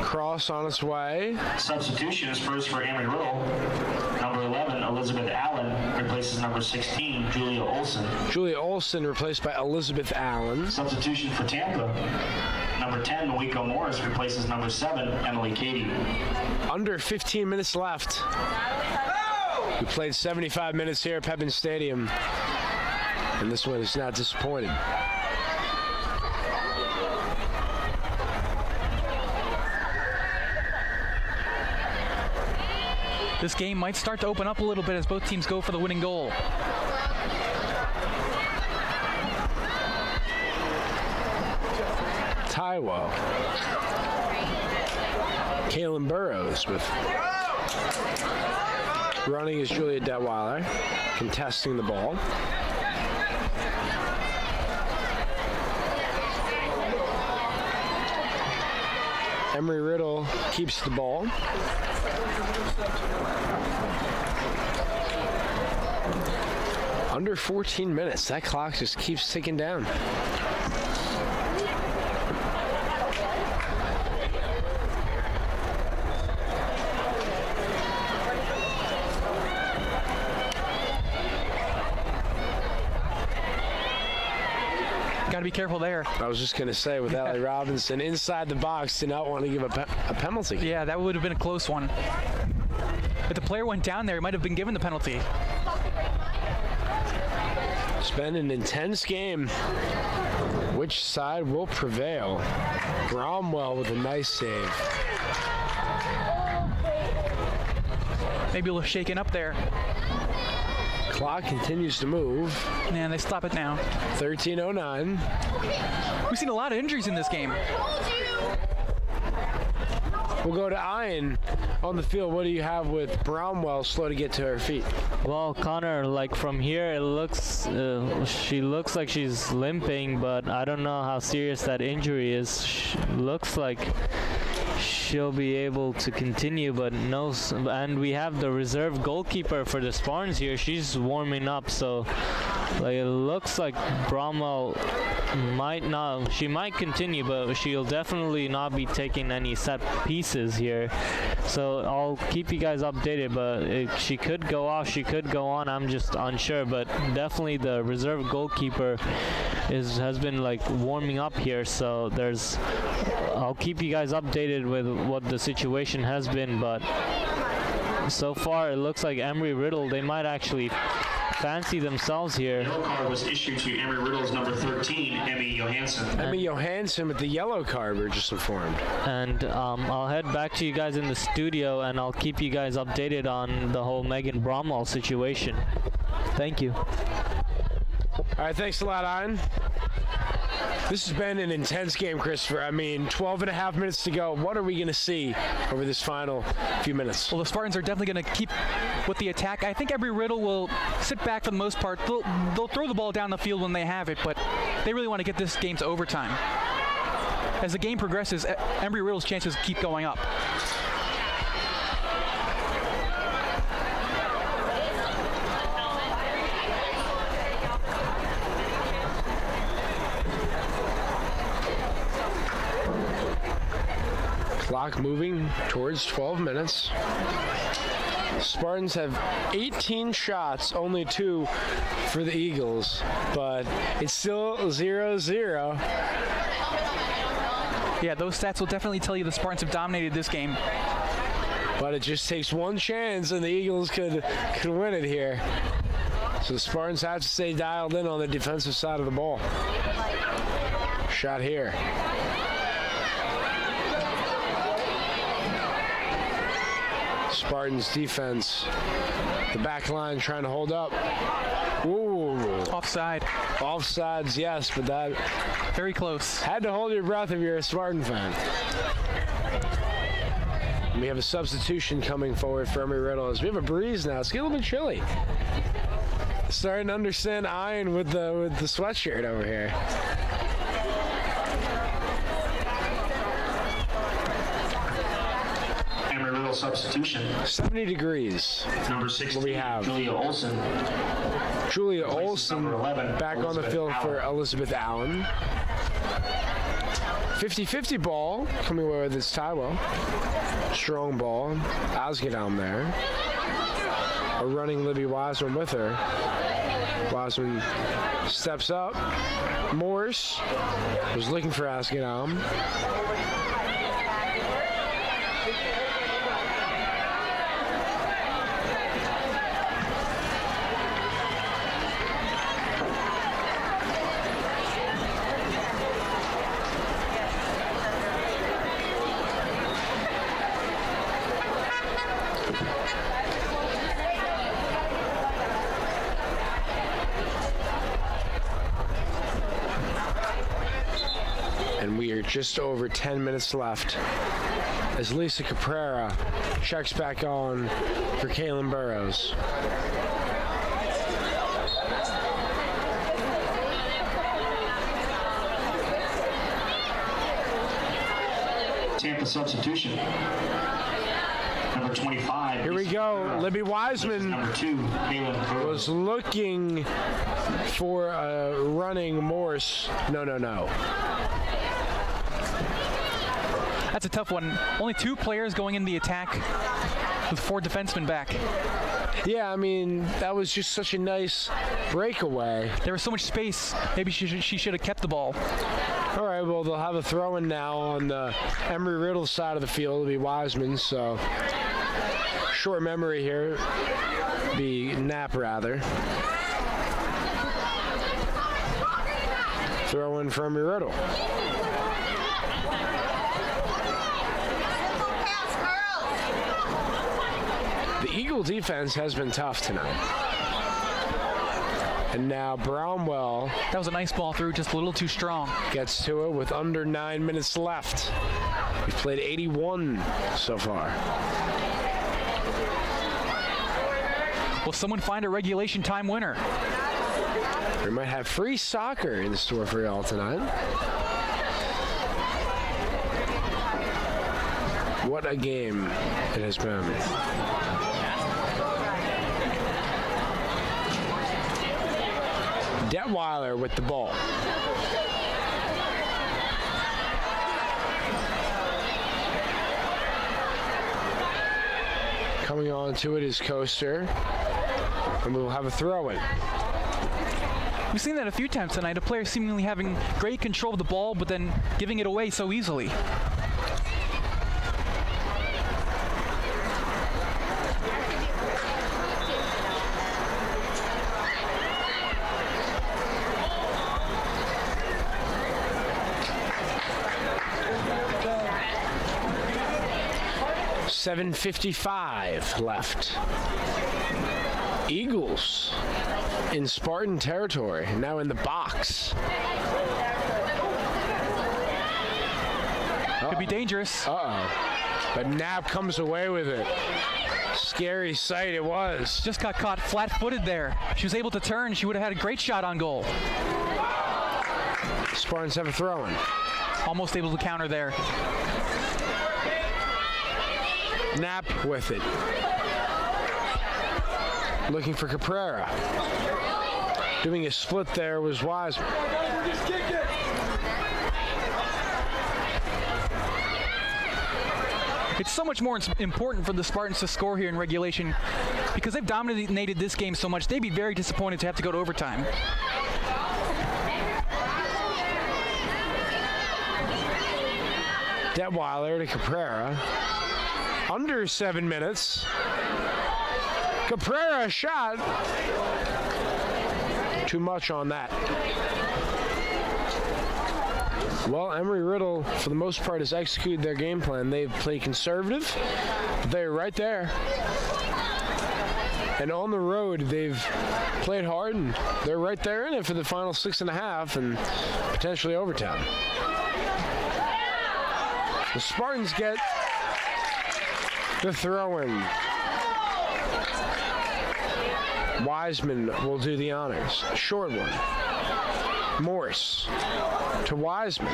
Cross on its way. Substitution is first for Embry Riddle. Number 11, Elizabeth Allen, replaces number 16, Julia Olson. Julia Olson replaced by Elizabeth Allen. Substitution for Tampa. Number 10, Mawiko Morris, replaces number 7, Emily Cady. Under 15 minutes left. We played 75 minutes here at Pepin Stadium, and this one is not disappointing. This game might start to open up a little bit as both teams go for the winning goal. Taiwo. Kalen Burrows with running is Julia Detweiler, contesting the ball. Embry Riddle keeps the ball. Under 14 minutes. That clock just keeps ticking down. Got to be careful there. I was just going to say, with Allie Robinson inside the box, did not want to give a penalty. Yeah, that would have been a close one. If the player went down there, he might have been given the penalty. It's been an intense game. Which side will prevail? Bromwell with a nice save. Maybe a little shaken up there. Clock continues to move. Man, they stop it now. 13:09. We've seen a lot of injuries in this game. We'll go to Ian on the field. What do you have with Bromwell slow to get to her feet? Well, Connor, like from here, it looks, she looks like she's limping, but I don't know how serious that injury is. Looks like she'll be able to continue, but no. And we have the reserve goalkeeper for the Spartans here. She's warming up, so like it looks like Bromwell might not. She might continue, but she'll definitely not be taking any set pieces here. So I'll keep you guys updated. But she could go off. She could go on. I'm just unsure. But definitely the reserve goalkeeper has been like warming up here. So I'll keep you guys updated with what the situation has been, but so far it looks like Embry Riddle, they might actually fancy themselves here. The yellow card was issued to Embry Riddle's number 13, Emmy Johansson. Emmy Johansson with the yellow card, we're just informed. And I'll head back to you guys in the studio, and I'll keep you guys updated on the whole Megan Bromwell situation. Thank you. All right, thanks a lot, Ian. This has been an intense game, Christopher. I mean, 12 and a half minutes to go. What are we going to see over this final few minutes? Well, the Spartans are definitely going to keep with the attack. I think Embry Riddle will sit back for the most part. They'll throw the ball down the field when they have it, but they really want to get this game to overtime. As the game progresses, Embry Riddle's chances keep going up. Clock moving towards 12 minutes. Spartans have 18 shots, only 2 for the Eagles, but it's still 0-0. Yeah, those stats will definitely tell you the Spartans have dominated this game. But it just takes one chance and the Eagles could win it here. So the Spartans have to stay dialed in on the defensive side of the ball. Shot here. Spartans defense. The back line trying to hold up. Ooh. Offside. Offsides, yes, but that very close. Had to hold your breath if you're a Spartan fan. We have a substitution coming forward for Embry Riddle as we have a breeze now. It's getting a little bit chilly. Starting to understand Ian with the sweatshirt over here. Embry Riddle substitution. 70 degrees. Number 16, we have Julia Olson. Julia Olson 11, back Elizabeth on the field Allen. For Elizabeth Allen. 50-50 ball coming away with this Taiwo. Strong ball. Asgedam there. A running Libby Wiseman with her. Wiseman steps up. Morse was looking for Asgedam. Just over 10 minutes left as Lisa Caprera checks back on for Kaylin Burrows. Tampa substitution. Number 25. Here we go. Libby Wiseman number 2, Kaylin was looking for a running Morse. No. That's a tough one. Only 2 players going in the attack with 4 defensemen back. Yeah, I mean, that was just such a nice breakaway. There was so much space. Maybe she should have kept the ball. All right, well, they'll have a throw-in now on the Embry Riddle side of the field. It'll be Wiseman, so short memory here. Be Knapp, rather. Throw-in for Embry Riddle. The Eagle defense has been tough tonight. And now Brownwell. That was a nice ball through, just a little too strong. Gets to it with under 9 minutes left. We've played 81 so far. Will someone find a regulation time winner? We might have free soccer in store for y'all tonight. What a game it has been. Detweiler with the ball. Coming on to it is Coaster. And we will have a throw-in. We've seen that a few times tonight. A player seemingly having great control of the ball, but then giving it away so easily. .755 left. Eagles in Spartan territory, now in the box. Could be dangerous. But Knapp comes away with it. Scary sight it was. Just got caught flat-footed there. She was able to turn. She would have had a great shot on goal. Spartans have a throw-in. Almost able to counter there. Knapp with it. Looking for Caprera. Doing a split there was Wiseman. It's so much more important for the Spartans to score here in regulation because they've dominated this game so much. They'd be very disappointed to have to go to overtime. Detweiler to Caprera. Under 7 minutes. Caprera shot. Too much on that. Well, Embry Riddle, for the most part, has executed their game plan. They've played conservative. They're right there. And on the road, they've played hard, and they're right there in it for the final 6.5 and potentially overtime. The Spartans get the throw-in. Wiseman will do the honors. Short one. Morse to Wiseman.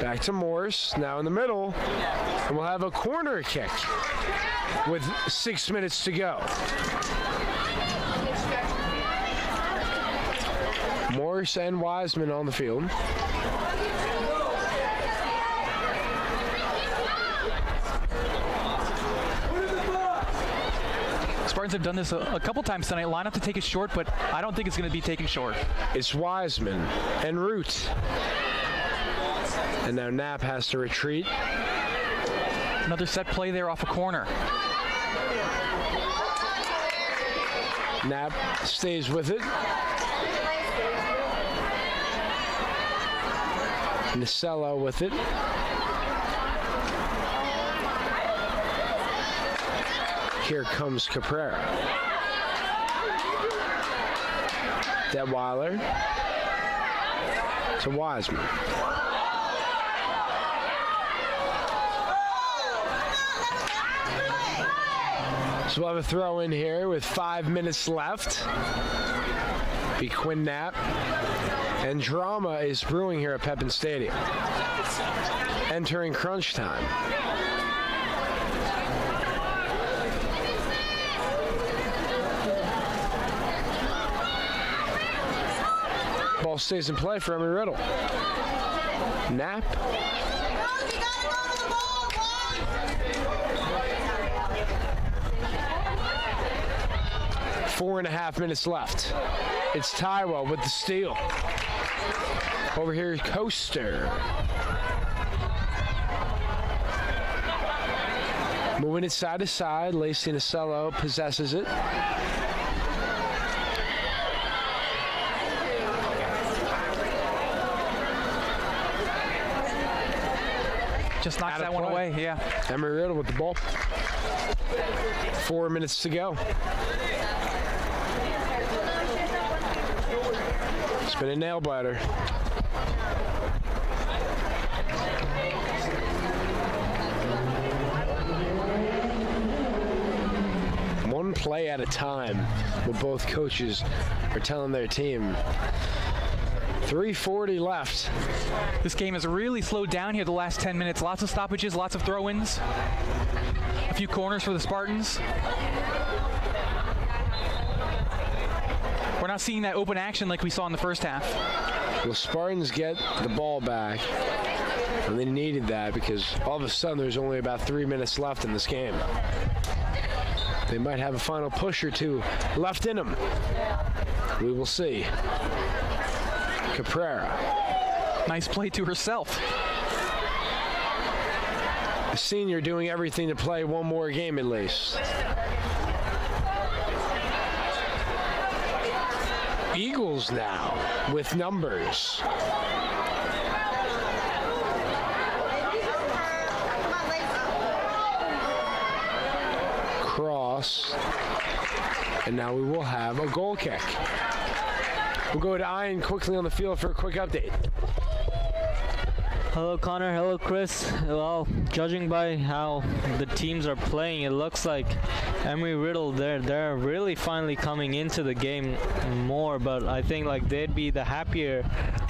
Back to Morse, now in the middle. And we'll have a corner kick with 6 minutes to go. Morse and Wiseman on the field. Spartans have done this a couple times tonight. Line up to take it short, but I don't think it's going to be taken short. It's Wiseman and Root. And now Knapp has to retreat. Another set play there off a corner. Knapp stays with it. Nasello with it. Here comes Caprera. Detweiler to Wiseman. So we'll have a throw in here with 5 minutes left. Be Quinn Knapp. And drama is brewing here at Pepin Stadium. Entering crunch time. Ball stays in play for Embry Riddle. Knapp. 4.5 minutes left. It's Taiwo with the steal. Over here, Coaster. Moving it side to side. Lacey Nasello possesses it. Just knocks that one away, yeah. Embry Riddle with the ball. 4 minutes to go. It's been a nail biter. One play at a time, what both coaches are telling their team. 3:40 left. This game has really slowed down here the last 10 minutes. Lots of stoppages, lots of throw-ins. A few corners for the Spartans. We're not seeing that open action like we saw in the first half. The Spartans get the ball back, and they needed that because all of a sudden there's only about 3 minutes left in this game. They might have a final push or two left in them. We will see. Caprera. Nice play to herself. The senior doing everything to play one more game at least. Eagles now with numbers. Cross. And now we will have a goal kick. We'll go to Ian quickly on the field for a quick update. Hello Connor, hello Chris. Well, judging by how the teams are playing, it looks like Embry Riddle, they're really finally coming into the game more, but I think like they'd be the happier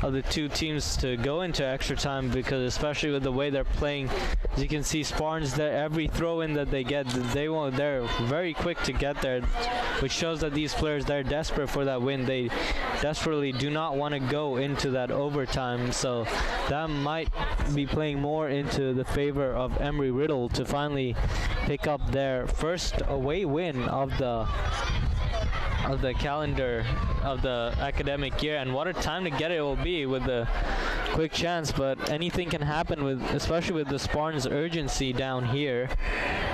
of the two teams to go into extra time, because especially with the way they're playing, as you can see, Spartans, every throw-in that they get, they're very quick to get there, which shows that these players, they're desperate for that win. They desperately do not want to go into that overtime, so that might be playing more into the favor of Embry Riddle to finally pick up their first away win of the calendar of the academic year. And what a time to get it will be with the quick chance, but anything can happen with, especially with the Spartans' urgency down here.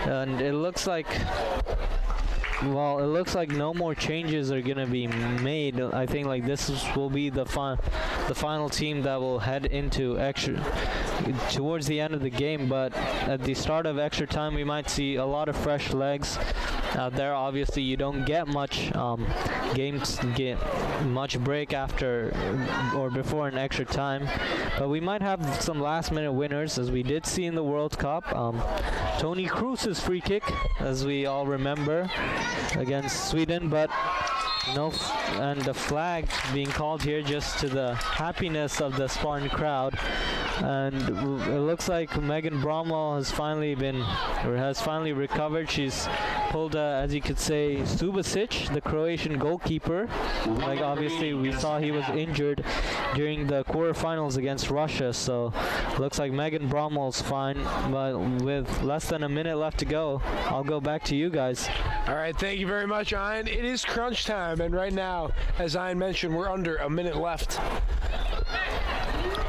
And it looks like, well, it looks like no more changes are gonna be made. I think like will be the final team that will head into extra towards the end of the game, but at the start of extra time we might see a lot of fresh legs out there. Obviously you don't get much much break after or before an extra time, but we might have some last minute winners, as we did see in the World Cup. Tony Kroos's free kick, as we all remember, against Sweden, but and the flag being called here just to the happiness of the Spartan crowd. And it looks like Megan Bromwell has finally recovered. She's pulled, as you could say, Subasic, the Croatian goalkeeper. Like obviously we saw he was injured during the quarterfinals against Russia, so looks like Megan Bromwell's fine. But with less than a minute left to go, I'll go back to you guys. All right, thank you very much, Ian. It is crunch time, and right now, as Ian mentioned, we're under a minute left.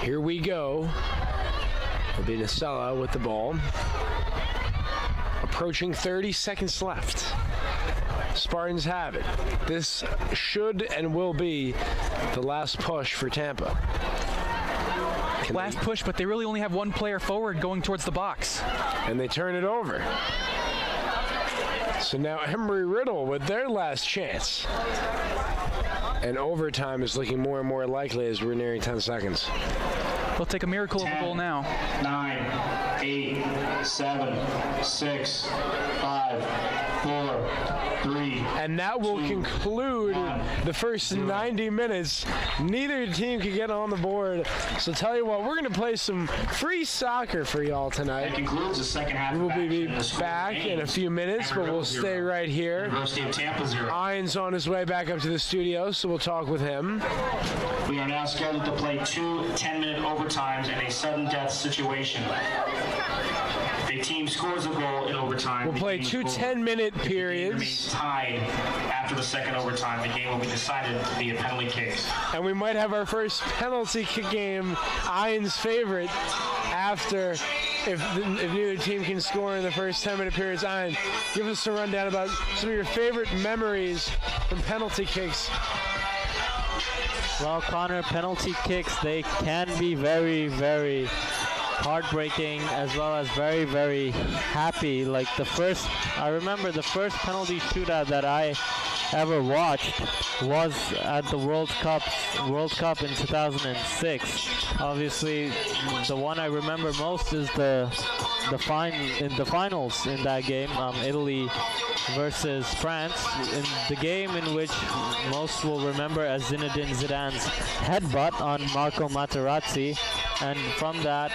Here we go. It'll be Nacella with the ball. Approaching 30 seconds left. Spartans have it. This should and will be the last push for Tampa. Last push, but they really only have one player forward going towards the box. And they turn it over. So now Embry Riddle with their last chance. And overtime is looking more and more likely as we're nearing 10 seconds. They'll take a miracle of a goal now. 9, 8, 7, 6, 5, 4, 3. And that will conclude the first 90 minutes. Neither team can get on the board. So tell you what, we're going to play some free soccer for y'all tonight. That concludes the second half. We'll be back in a few minutes, but we'll stay right here. University of Tampa 0. Ian's on his way back up to the studio, so we'll talk with him. We are now scheduled to play 2 10-minute overtimes in a sudden death situation. If a team scores a goal in overtime, we'll play 2 10-minute periods. Remains tied after the second overtime. The game will be decided via penalty kicks. And we might have our first penalty kick game, Ian's favorite, after if neither team can score in the first 10-minute periods. Ian, give us a rundown about some of your favorite memories from penalty kicks. Well, Connor, penalty kicks, they can be very, very heartbreaking as well as very, very happy. Like I remember the first penalty shootout that I ever watched was at the World Cup in 2006. Obviously, the one I remember most is the finals in that game, Italy versus France, in the game in which most will remember as Zinedine Zidane's headbutt on Marco Materazzi, and from that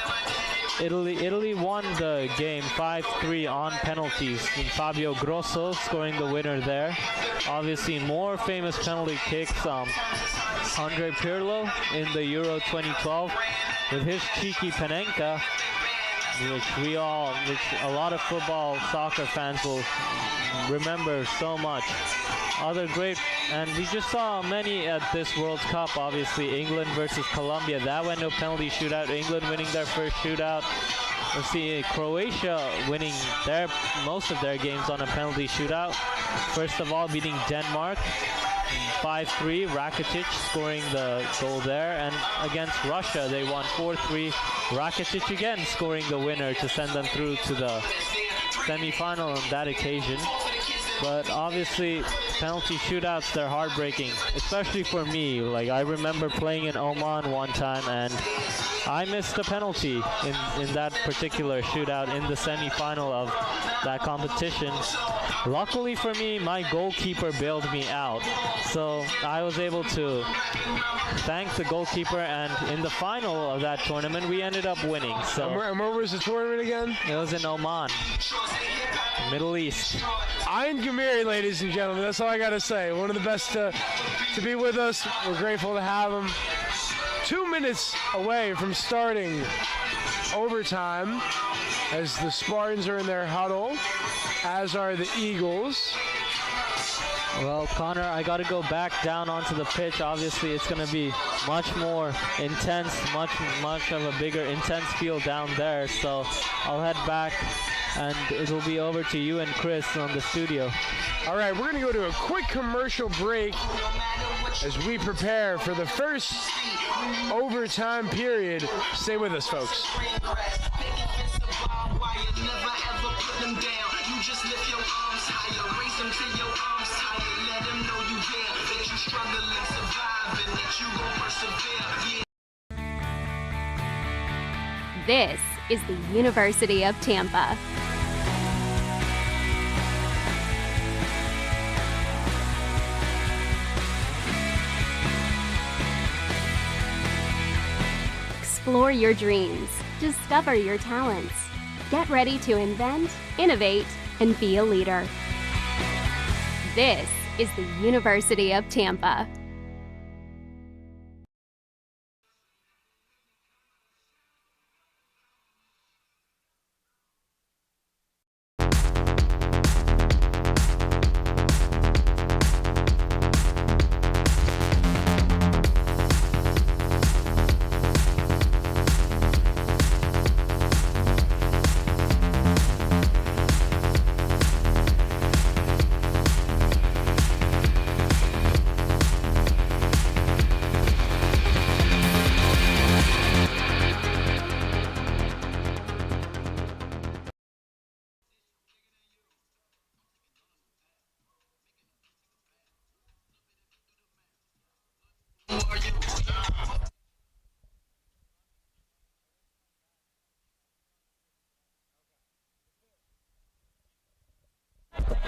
Italy won the game 5-3 on penalties, with Fabio Grosso scoring the winner there. Obviously more famous penalty kicks, Andre Pirlo in the Euro 2012 with his cheeky Panenka, which a lot of football soccer fans will remember so much. Other great, and we just saw many at this World Cup. Obviously England versus Colombia, that went to a penalty shootout, England winning their first shootout. Let's see, Croatia winning most of their games on a penalty shootout. First of all, beating Denmark 5-3, Rakitic scoring the goal there, and against Russia they won 4-3, Rakitic again scoring the winner to send them through to the semi-final on that occasion. But obviously penalty shootouts, they're heartbreaking, especially for me. Like I remember playing in Oman one time, and I missed a penalty in that particular shootout in the semifinal of that competition. Luckily for me, my goalkeeper bailed me out, so I was able to thank the goalkeeper, and in the final of that tournament, we ended up winning. So, and where was the tournament again? It was in Oman, Middle East. Ayn Gamiri, ladies and gentlemen, that's all I got to say. One of the best to be with us. We're grateful to have him. 2 minutes away from starting overtime as the Spartans are in their huddle, as are the Eagles. Well, Connor, I got to go back down onto the pitch. Obviously, it's going to be much more intense, much of a bigger, intense feel down there. So I'll head back, and it'll be over to you and Chris on the studio. All right, we're going to go to a quick commercial break as we prepare for the first overtime period. Stay with us, folks. This is the University of Tampa. Explore your dreams, discover your talents. Get ready to invent, innovate, and be a leader. This is the University of Tampa.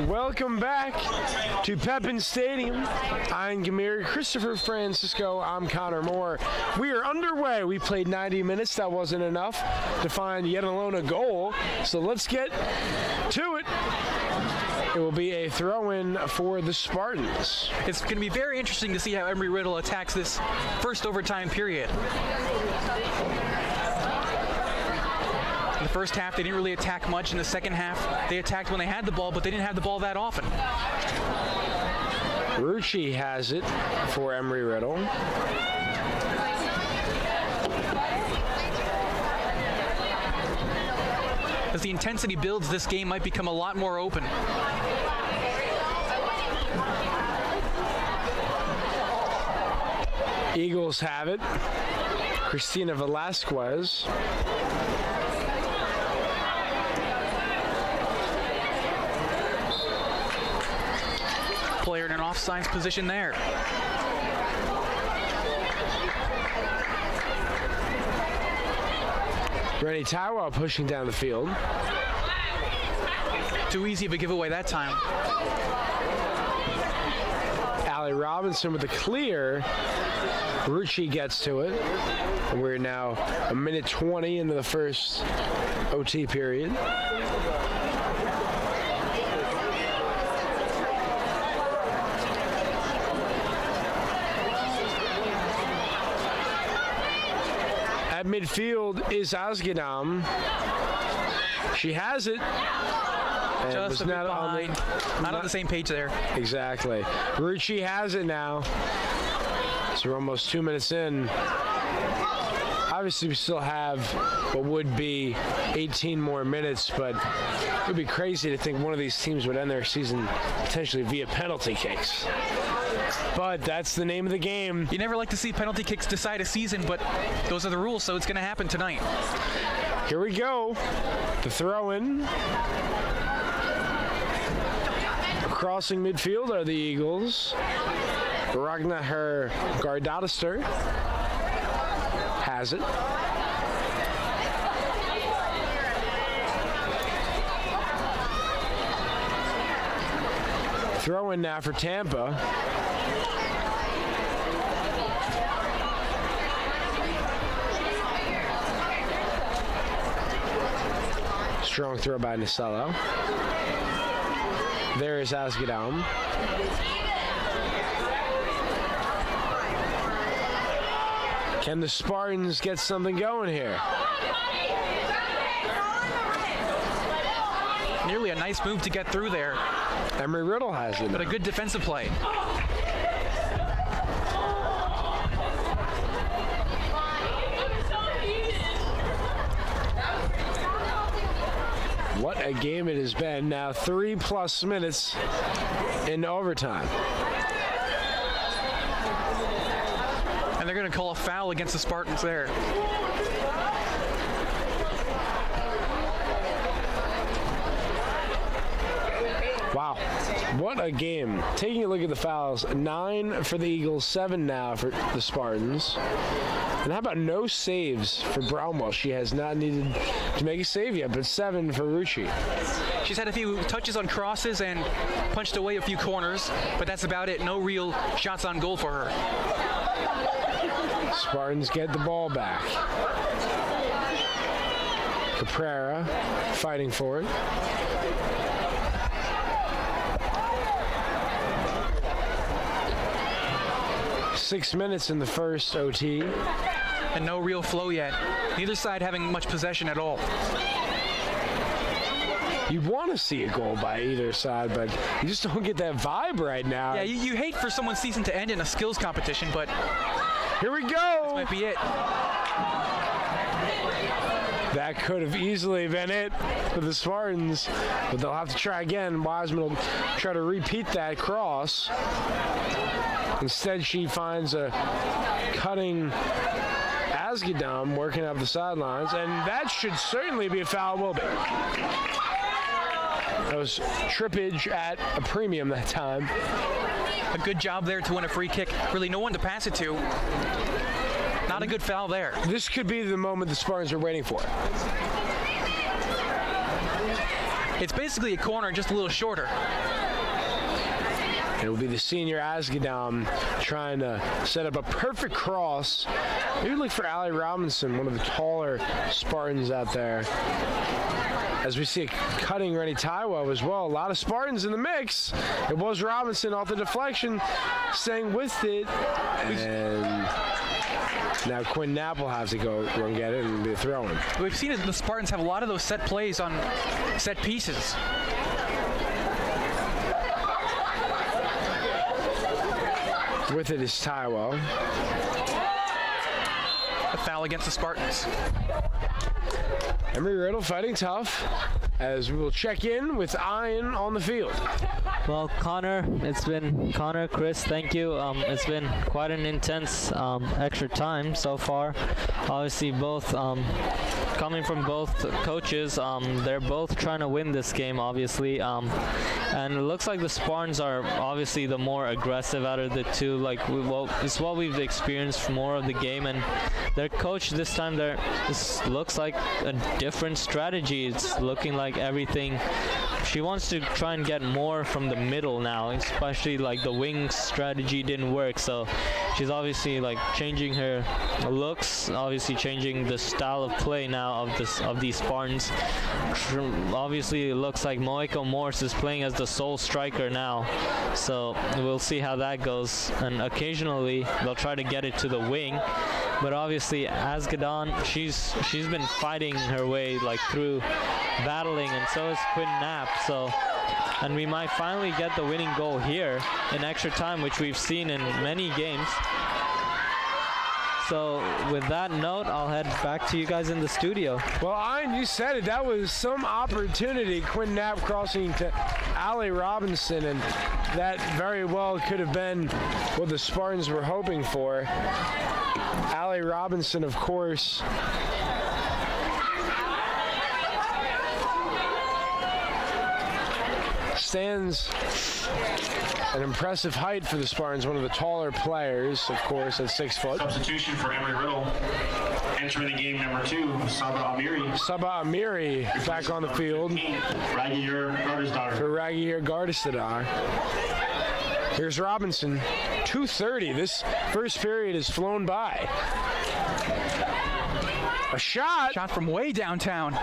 Welcome back to Pepin Stadium. I'm Gamiri, Christopher Francisco. I'm Connor Moore. We are underway. We played 90 minutes. That wasn't enough to find yet alone a goal. So let's get to it. It will be a throw-in for the Spartans. It's going to be very interesting to see how Embry Riddle attacks this first overtime period. In the first half, they didn't really attack much. In the second half, they attacked when they had the ball, but they didn't have the ball that often. Rucci has it for Embry Riddle. As the intensity builds, this game might become a lot more open. Eagles have it. Christina Velasquez. Player in an offsides position there. Rennie Taiwa pushing down the field. Too easy of a giveaway that time. Allie Robinson with the clear. Rucci gets to it. And we're now a minute 20 into the first OT period. At midfield is Asgidam. She has it. And Just a bit behind. Not on the same page there. Exactly. Rucci has it now. So we're almost 2 minutes in. Obviously, we still have what would be 18 more minutes, but it would be crazy to think one of these teams would end their season potentially via penalty kicks. But that's the name of the game. You never like to see penalty kicks decide a season, but those are the rules, so it's going to happen tonight. Here we go. The throw-in. Crossing midfield are the Eagles. Ragnar Gardadister has it. Throw in now for Tampa. Strong throw by Nasello. There is Asgadam. Can the Spartans get something going here? Nearly a nice move to get through there. Embry Riddle has it. But a good defensive play. What a game it has been. Now 3+ minutes in overtime. And they're going to call a foul against the Spartans there. Wow, what a game. Taking a look at the fouls, 9 for the Eagles, 7 now for the Spartans. And how about no saves for Brownwell? She has not needed to make a save yet, but 7 for Rucci. She's had a few touches on crosses and punched away a few corners, but that's about it. No real shots on goal for her. Spartans get the ball back. Caprera fighting for it. Six minutes in the first OT. And no real flow yet. Neither side having much possession at all. You want to see a goal by either side, but you just don't get that vibe right now. Yeah, you hate for someone's season to end in a skills competition, but here we go. This might be it. That could have easily been it for the Spartans, but they'll have to try again. Wiseman will try to repeat that cross. Instead, she finds a cutting Asgadam working up the sidelines, and that should certainly be a foul. Will be. That was trippage at a premium that time. A good job there to win a free kick. Really no one to pass it to. Not a good foul there. This could be the moment the Spartans are waiting for. It's basically a corner, just a little shorter. It will be the senior Asgadam trying to set up a perfect cross. Maybe look for Allie Robinson, one of the taller Spartans out there. As we see a cutting ready Taiwo as well. A lot of Spartans in the mix. It was Robinson off the deflection, staying with it. And now Quinn Knapp will have to go and get it and be throwing. We've seen the Spartans have a lot of those set plays on set pieces. With it is Taiwo. A foul against the Spartans. Embry Riddle fighting tough as we will check in with Ian on the field. Well, Connor, Chris, thank you. It's been quite an intense extra time so far. Obviously, both coming from both coaches, they're both trying to win this game, obviously. And it looks like the Spartans are obviously the more aggressive out of the two. It's what we've experienced more of the game, and their coach this time, this looks like a different strategy. It's looking like everything. She wants to try and get more from the middle now, especially like the wing strategy didn't work. So she's obviously like changing her looks, obviously changing the style of play now of these Spartans. Obviously, it looks like Moeko Morse is playing as the sole striker now. So we'll see how that goes. And occasionally they'll try to get it to the wing. But obviously, Asgadam, she's been fighting her way like through battling, and so is Quinn Knapp. So, and we might finally get the winning goal here in extra time, which we've seen in many games. So with that note, I'll head back to you guys in the studio. Well, Ian, you said it. That was some opportunity. Quinn Knapp crossing to Allie Robinson, and that very well could have been what the Spartans were hoping for. Allie Robinson, of course, stands an impressive height for the Spartans, one of the taller players, of course, at 6 foot. Substitution for Embry Riddle. Entering the game, number 2, Saba Amiri. Saba Amiri back on the field Ragier Gardestadar. for Ragier Gardestadar. Here's Robinson. 2:30. This first period has flown by. A shot. Shot from way downtown.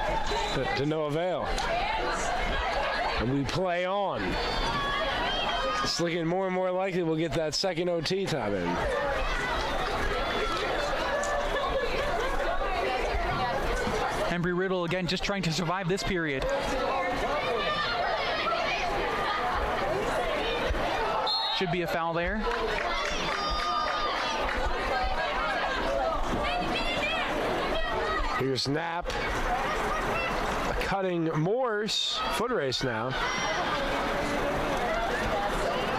To no avail. And we play on. It's looking more and more likely we'll get that second OT time in. Embry Riddle again just trying to survive this period. Should be a foul there. Here's Knapp. A cutting Morse. Foot race now.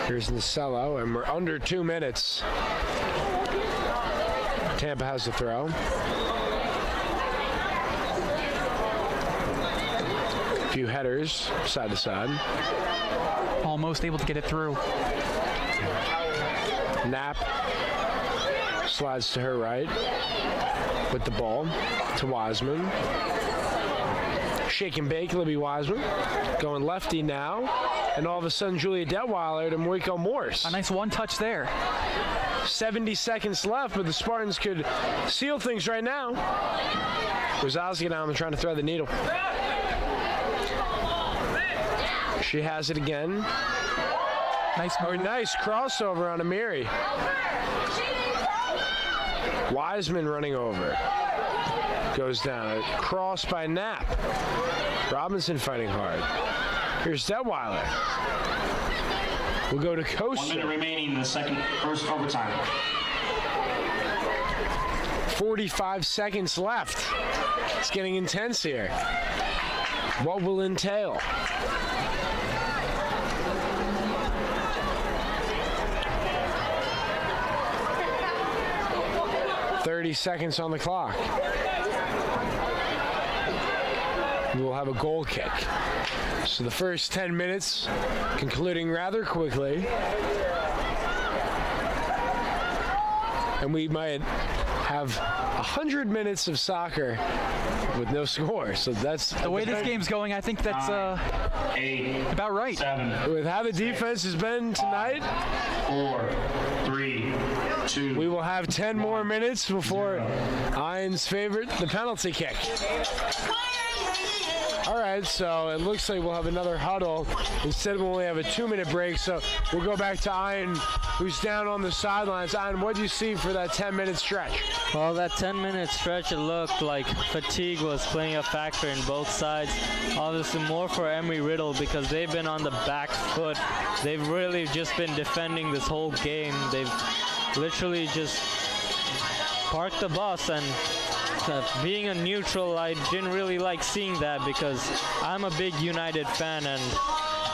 Here's Nasello, and we're under 2 minutes. Tampa has the throw. A few headers, side to side. Almost able to get it through. Knapp slides to her right with the ball to Wiseman. Shake and bake, Libby Wiseman. Going lefty now. And all of a sudden, Julia Detweiler to Moiko Morse. A nice one touch there. 70 seconds left, but the Spartans could seal things right now. Rosowski down and trying to thread the needle. She has it again. Nice crossover on Amiri. Wiseman running over. Goes down. A cross by Knapp. Robinson fighting hard. Here's Detweiler. We'll go to Costa. 1 minute remaining in the first overtime. 45 seconds left. It's getting intense here. What will entail? .30 seconds on the clock. We'll have a goal kick. So the first 10 minutes concluding rather quickly. And we might have 100 minutes of soccer with no score. So that's the way this game's going. I think that's about right. 7. With how the defense has been tonight. 4, 3, 2. We will have 10 more minutes before Iron's favorite, the penalty kick. All right, so it looks like we'll have another huddle. Instead, we'll only have a 2-minute break. So we'll go back to Iron, who's down on the sidelines. Iron, what do you see for that 10-minute stretch? Well, that 10-minute stretch, it looked like fatigue was playing a factor in both sides. Obviously, more for Embry Riddle because they've been on the back foot. They've really just been defending this whole game. They've literally just parked the bus, and being a neutral, I didn't really like seeing that because I'm a big United fan, and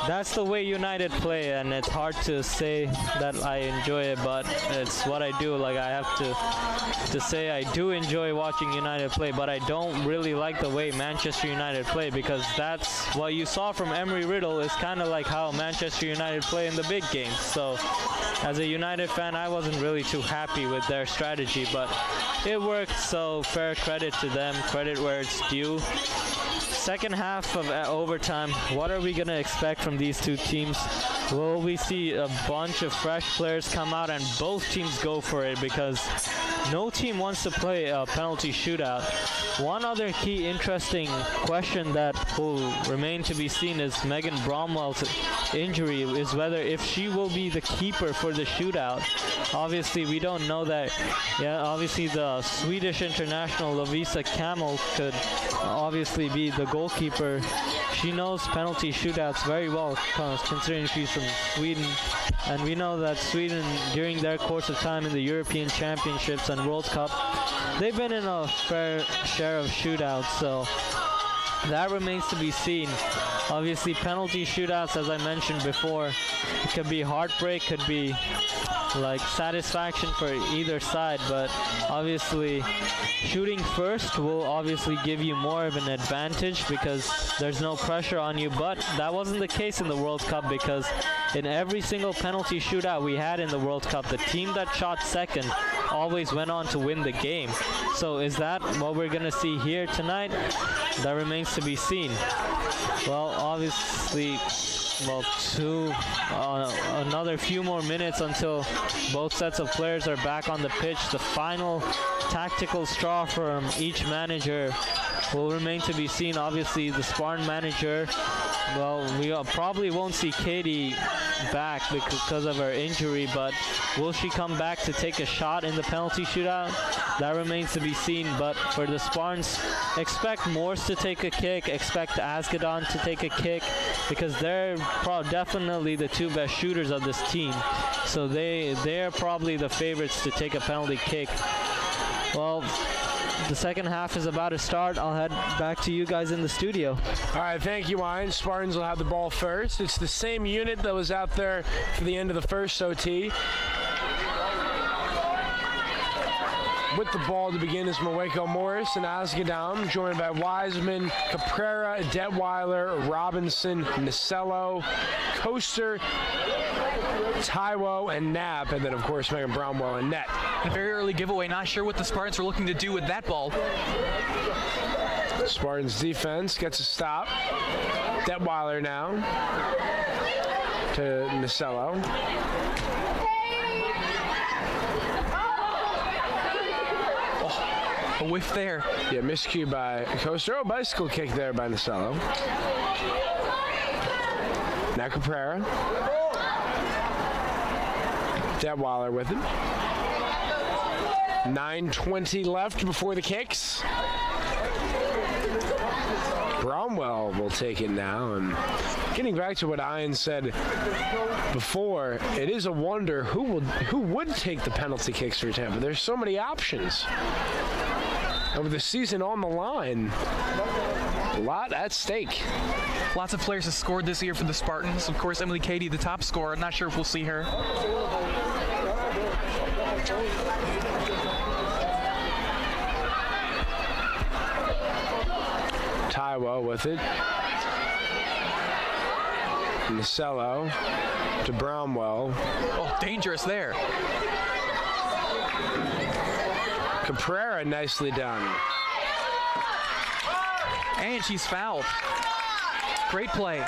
that's the way United play, and it's hard to say that I enjoy it, but it's what I do. Like, I have to say I do enjoy watching United play, but I don't really like the way Manchester United play because that's what you saw from Embry Riddle is kind of like how Manchester United play in the big games. So as a United fan, I wasn't really too happy with their strategy, but it worked, so fair credit to them, credit where it's due. Second half of overtime, what are we going to expect from these two teams? Will we see a bunch of fresh players come out and both teams go for it because no team wants to play a penalty shootout? One other key interesting question that will remain to be seen is Megan Bromwell's injury, is whether if she will be the keeper for the shootout. Obviously, we don't know that. Yeah, obviously the Swedish international Lovisa Kamel could obviously be the goalkeeper. She knows penalty shootouts very well, considering she's from Sweden. And we know that Sweden, during their course of time in the European Championships and World Cup, they've been in a fair share of shootouts, so that remains to be seen. Obviously, penalty shootouts, as I mentioned before, it could be heartbreak, could be like satisfaction for either side, but obviously shooting first will obviously give you more of an advantage because there's no pressure on you, but that wasn't the case in the World Cup because in every single penalty shootout we had in the World Cup, the team that shot second always went on to win the game. So is that what we're going to see here tonight? That remains to be seen. Well, obviously, another few more minutes until both sets of players are back on the pitch. The final tactical straw from each manager will remain to be seen. Obviously, the Spartan manager, well, we probably won't see Katie back because of her injury, but will she come back to take a shot in the penalty shootout? That remains to be seen. But for the Spartans, expect Morse to take a kick, expect Asgadon to take a kick, because they're definitely the two best shooters of this team. So they're probably the favorites to take a penalty kick. Well, the second half is about to start. I'll head back to you guys in the studio. All right, thank you, Ryan. Spartans will have the ball first. It's the same unit that was out there for the end of the first OT. With the ball to begin is Mweko Morris and Asgadam, joined by Wiseman, Caprera, Detweiler, Robinson, Nicello, Coaster, Taiwo, and Knapp, and then, of course, Megan Bromwell and net. A very early giveaway. Not sure what the Spartans were looking to do with that ball. Spartans defense gets a stop. Detweiler now to Nicello. A whiff there. Yeah, miscue by Coaster. Oh, bicycle kick there by Nicello. Now Caprera. Detweiler with it. 9:20 left before the kicks. Bromwell will take it now. And getting back to what Ian said before, it is a wonder who would take the penalty kicks for Tampa. There's so many options. And with the season on the line, a lot at stake. Lots of players have scored this year for the Spartans. Of course, Emily Cady, the top scorer. I'm not sure if we'll see her. Taiwo with it. Nicello to Bromwell. Oh, dangerous there. Caprera, nicely done. And she's fouled. Great play.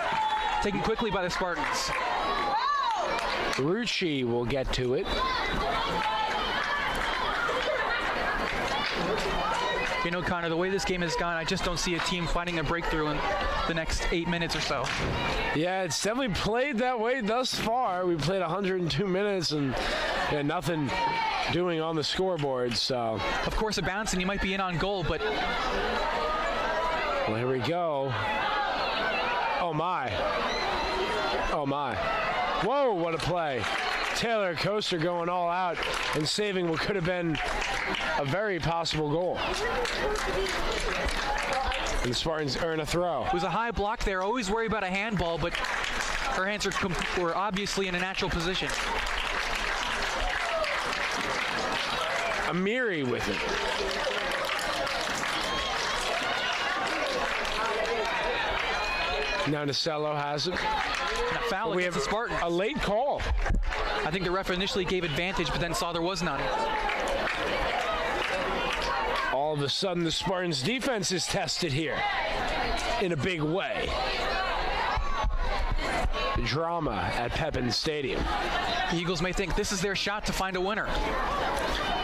Taken quickly by the Spartans. Rucci will get to it. You know, Connor, the way this game has gone, I just don't see a team finding a breakthrough in the next 8 minutes or so. Yeah, it's definitely played that way thus far. We played 102 minutes and nothing doing on the scoreboard, so. Of course, a bounce and you might be in on goal, but. Well, here we go. Oh, my. Oh, my. Whoa, what a play. Taylor Coaster going all out and saving what could have been a very possible goal. And the Spartans earn a throw. It was a high block there. Always worry about a handball, but her hands were obviously in a natural position. Amiri with it. Now Nicello has it. Foul against the Spartans. A late call. I think the ref initially gave advantage, but then saw there was none. All of a sudden, the Spartans' defense is tested here in a big way. Drama at Pepin Stadium. The Eagles may think this is their shot to find a winner.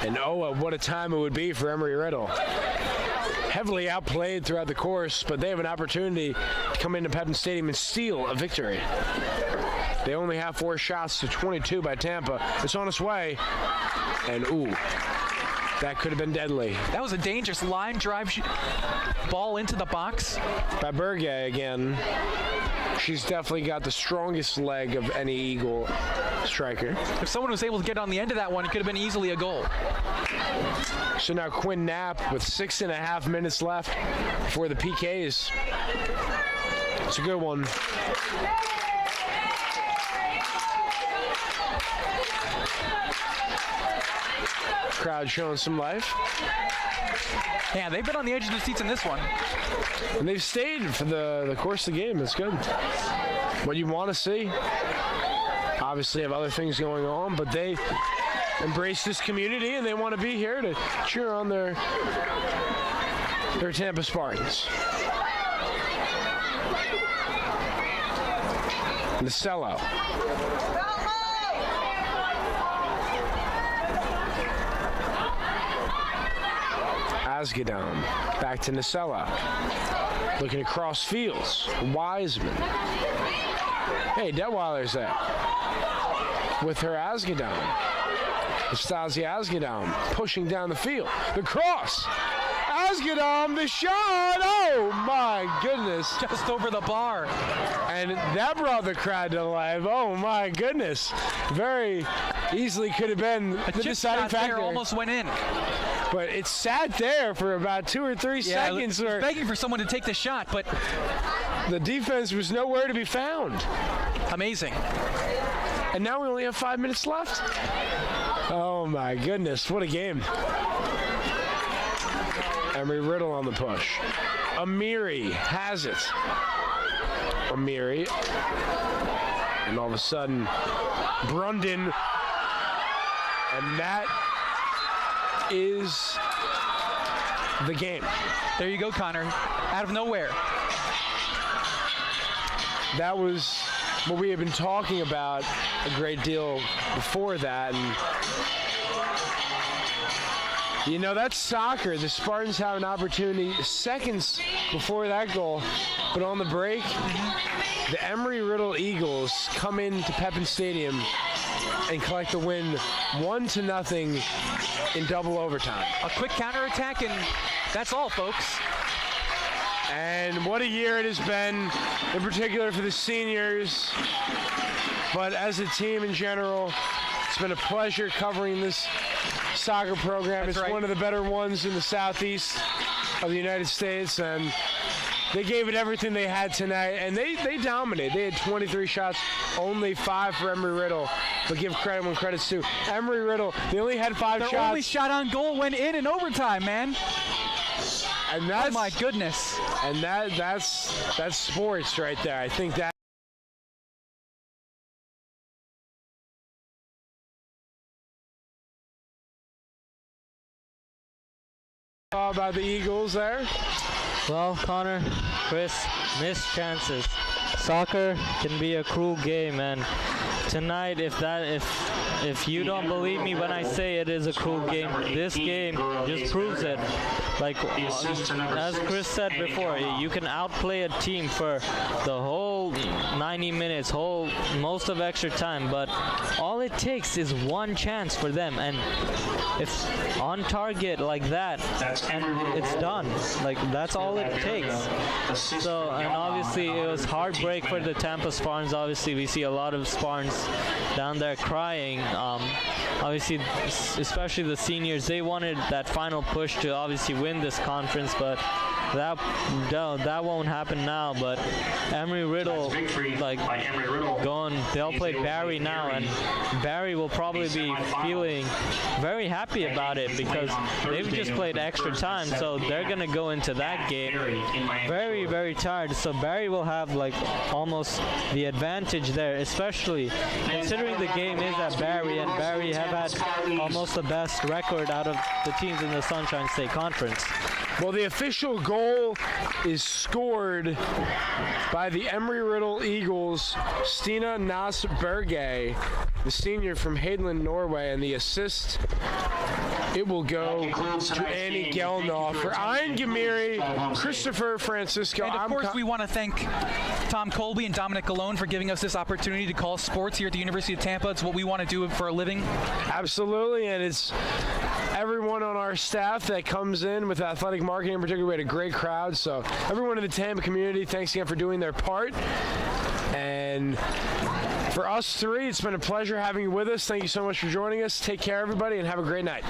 And oh, what a time it would be for Embry Riddle. Heavily outplayed throughout the course, but they have an opportunity to come into Pepin Stadium and steal a victory. They only have 4 shots to 22 by Tampa. It's on its way. And ooh, that could have been deadly. That was a dangerous line drive ball into the box. By Berge again. She's definitely got the strongest leg of any Eagle striker. If someone was able to get on the end of that one, it could have been easily a goal. So now Quinn Knapp with 6.5 minutes left for the PKs. It's a good one. Crowd showing some life. Yeah, they've been on the edge of their seats in this one. And they've stayed for the course of the game. It's good. What you want to see. Obviously have other things going on, but they embrace this community, and they want to be here to cheer on their Tampa Spartans. Nasello. Asgadon. Back to Nasello. Looking across fields. Wiseman. Hey, Detweiler's there. With her Asgadon. Nastasia Asgadon pushing down the field. The cross. Asgadon, the shot. Oh, my goodness. Just over the bar. And that brought the crowd to life. Oh, my goodness. Very easily could have been the deciding factor. There almost went in. But it sat there for about 2 or 3 seconds. Where begging for someone to take the shot, but the defense was nowhere to be found. Amazing. And now we only have 5 minutes left. Oh, my goodness. What a game. Embry Riddle on the push. Embry has it. Embry. And all of a sudden, Brundon. And that is the game. There you go, Connor. Out of nowhere. That was what we have been talking about a great deal before that. And you know, that's soccer. The Spartans have an opportunity seconds before that goal, but on the break, the Embry Riddle Eagles come into Pepin Stadium and collect the win 1-0 in double overtime. A quick counterattack, and that's all, folks. And what a year it has been, in particular for the seniors, but as a team in general, it's been a pleasure covering this soccer program. That's it's right. One of the better ones in the southeast of the United States, and they gave it everything they had tonight, and they dominated. They had 23 shots, only 5 for Embry Riddle, but give credit when credit's due. Embry Riddle, they only had 5 shots. Their only shot on goal went in overtime, man. And that's, oh my goodness. And that's sports right there. I think that about the Eagles there. Well, Connor, Chris, missed chances. Soccer can be a cruel game, and tonight, if you don't believe me when I say it is a cruel game, this game just proves it. Like, as Chris said before, you can outplay a team for the whole 90 minutes, most of extra time, but all it takes is one chance for them, and if on target like that, it's done. Like, that's all it takes. So, and obviously it was heartbreak for the Tampa Spartans. Obviously we see a lot of Spartans down there crying. Obviously, especially the seniors, they wanted that final push to obviously win this conference, but that won't happen now. But Embry Riddle, they'll play Barry now, and Barry will probably be feeling very happy about it because they've just played extra time, so they're gonna go into that game very, very tired. So Barry will have like almost the advantage there, especially considering the game is at Barry, and Barry have had almost the best record out of the teams in the Sunshine State Conference. Well, the official goal is scored by the Embry Riddle Eagles, Stina Nasberge, the senior from Hadeland, Norway, and the assist, it will go to Annie Gelnoff for Ian Gamiri, Christopher Francisco. And of course, we want to thank Tom Colby and Dominic Galone for giving us this opportunity to call sports here at the University of Tampa. It's what we want to do for a living. Absolutely, and it's everyone on our staff that comes in with athletic marketing in particular. We had a great crowd, so everyone in the Tampa community, thanks again for doing their part. And for us three, it's been a pleasure having you with us. Thank you so much for joining us. Take care, everybody, and have a great night.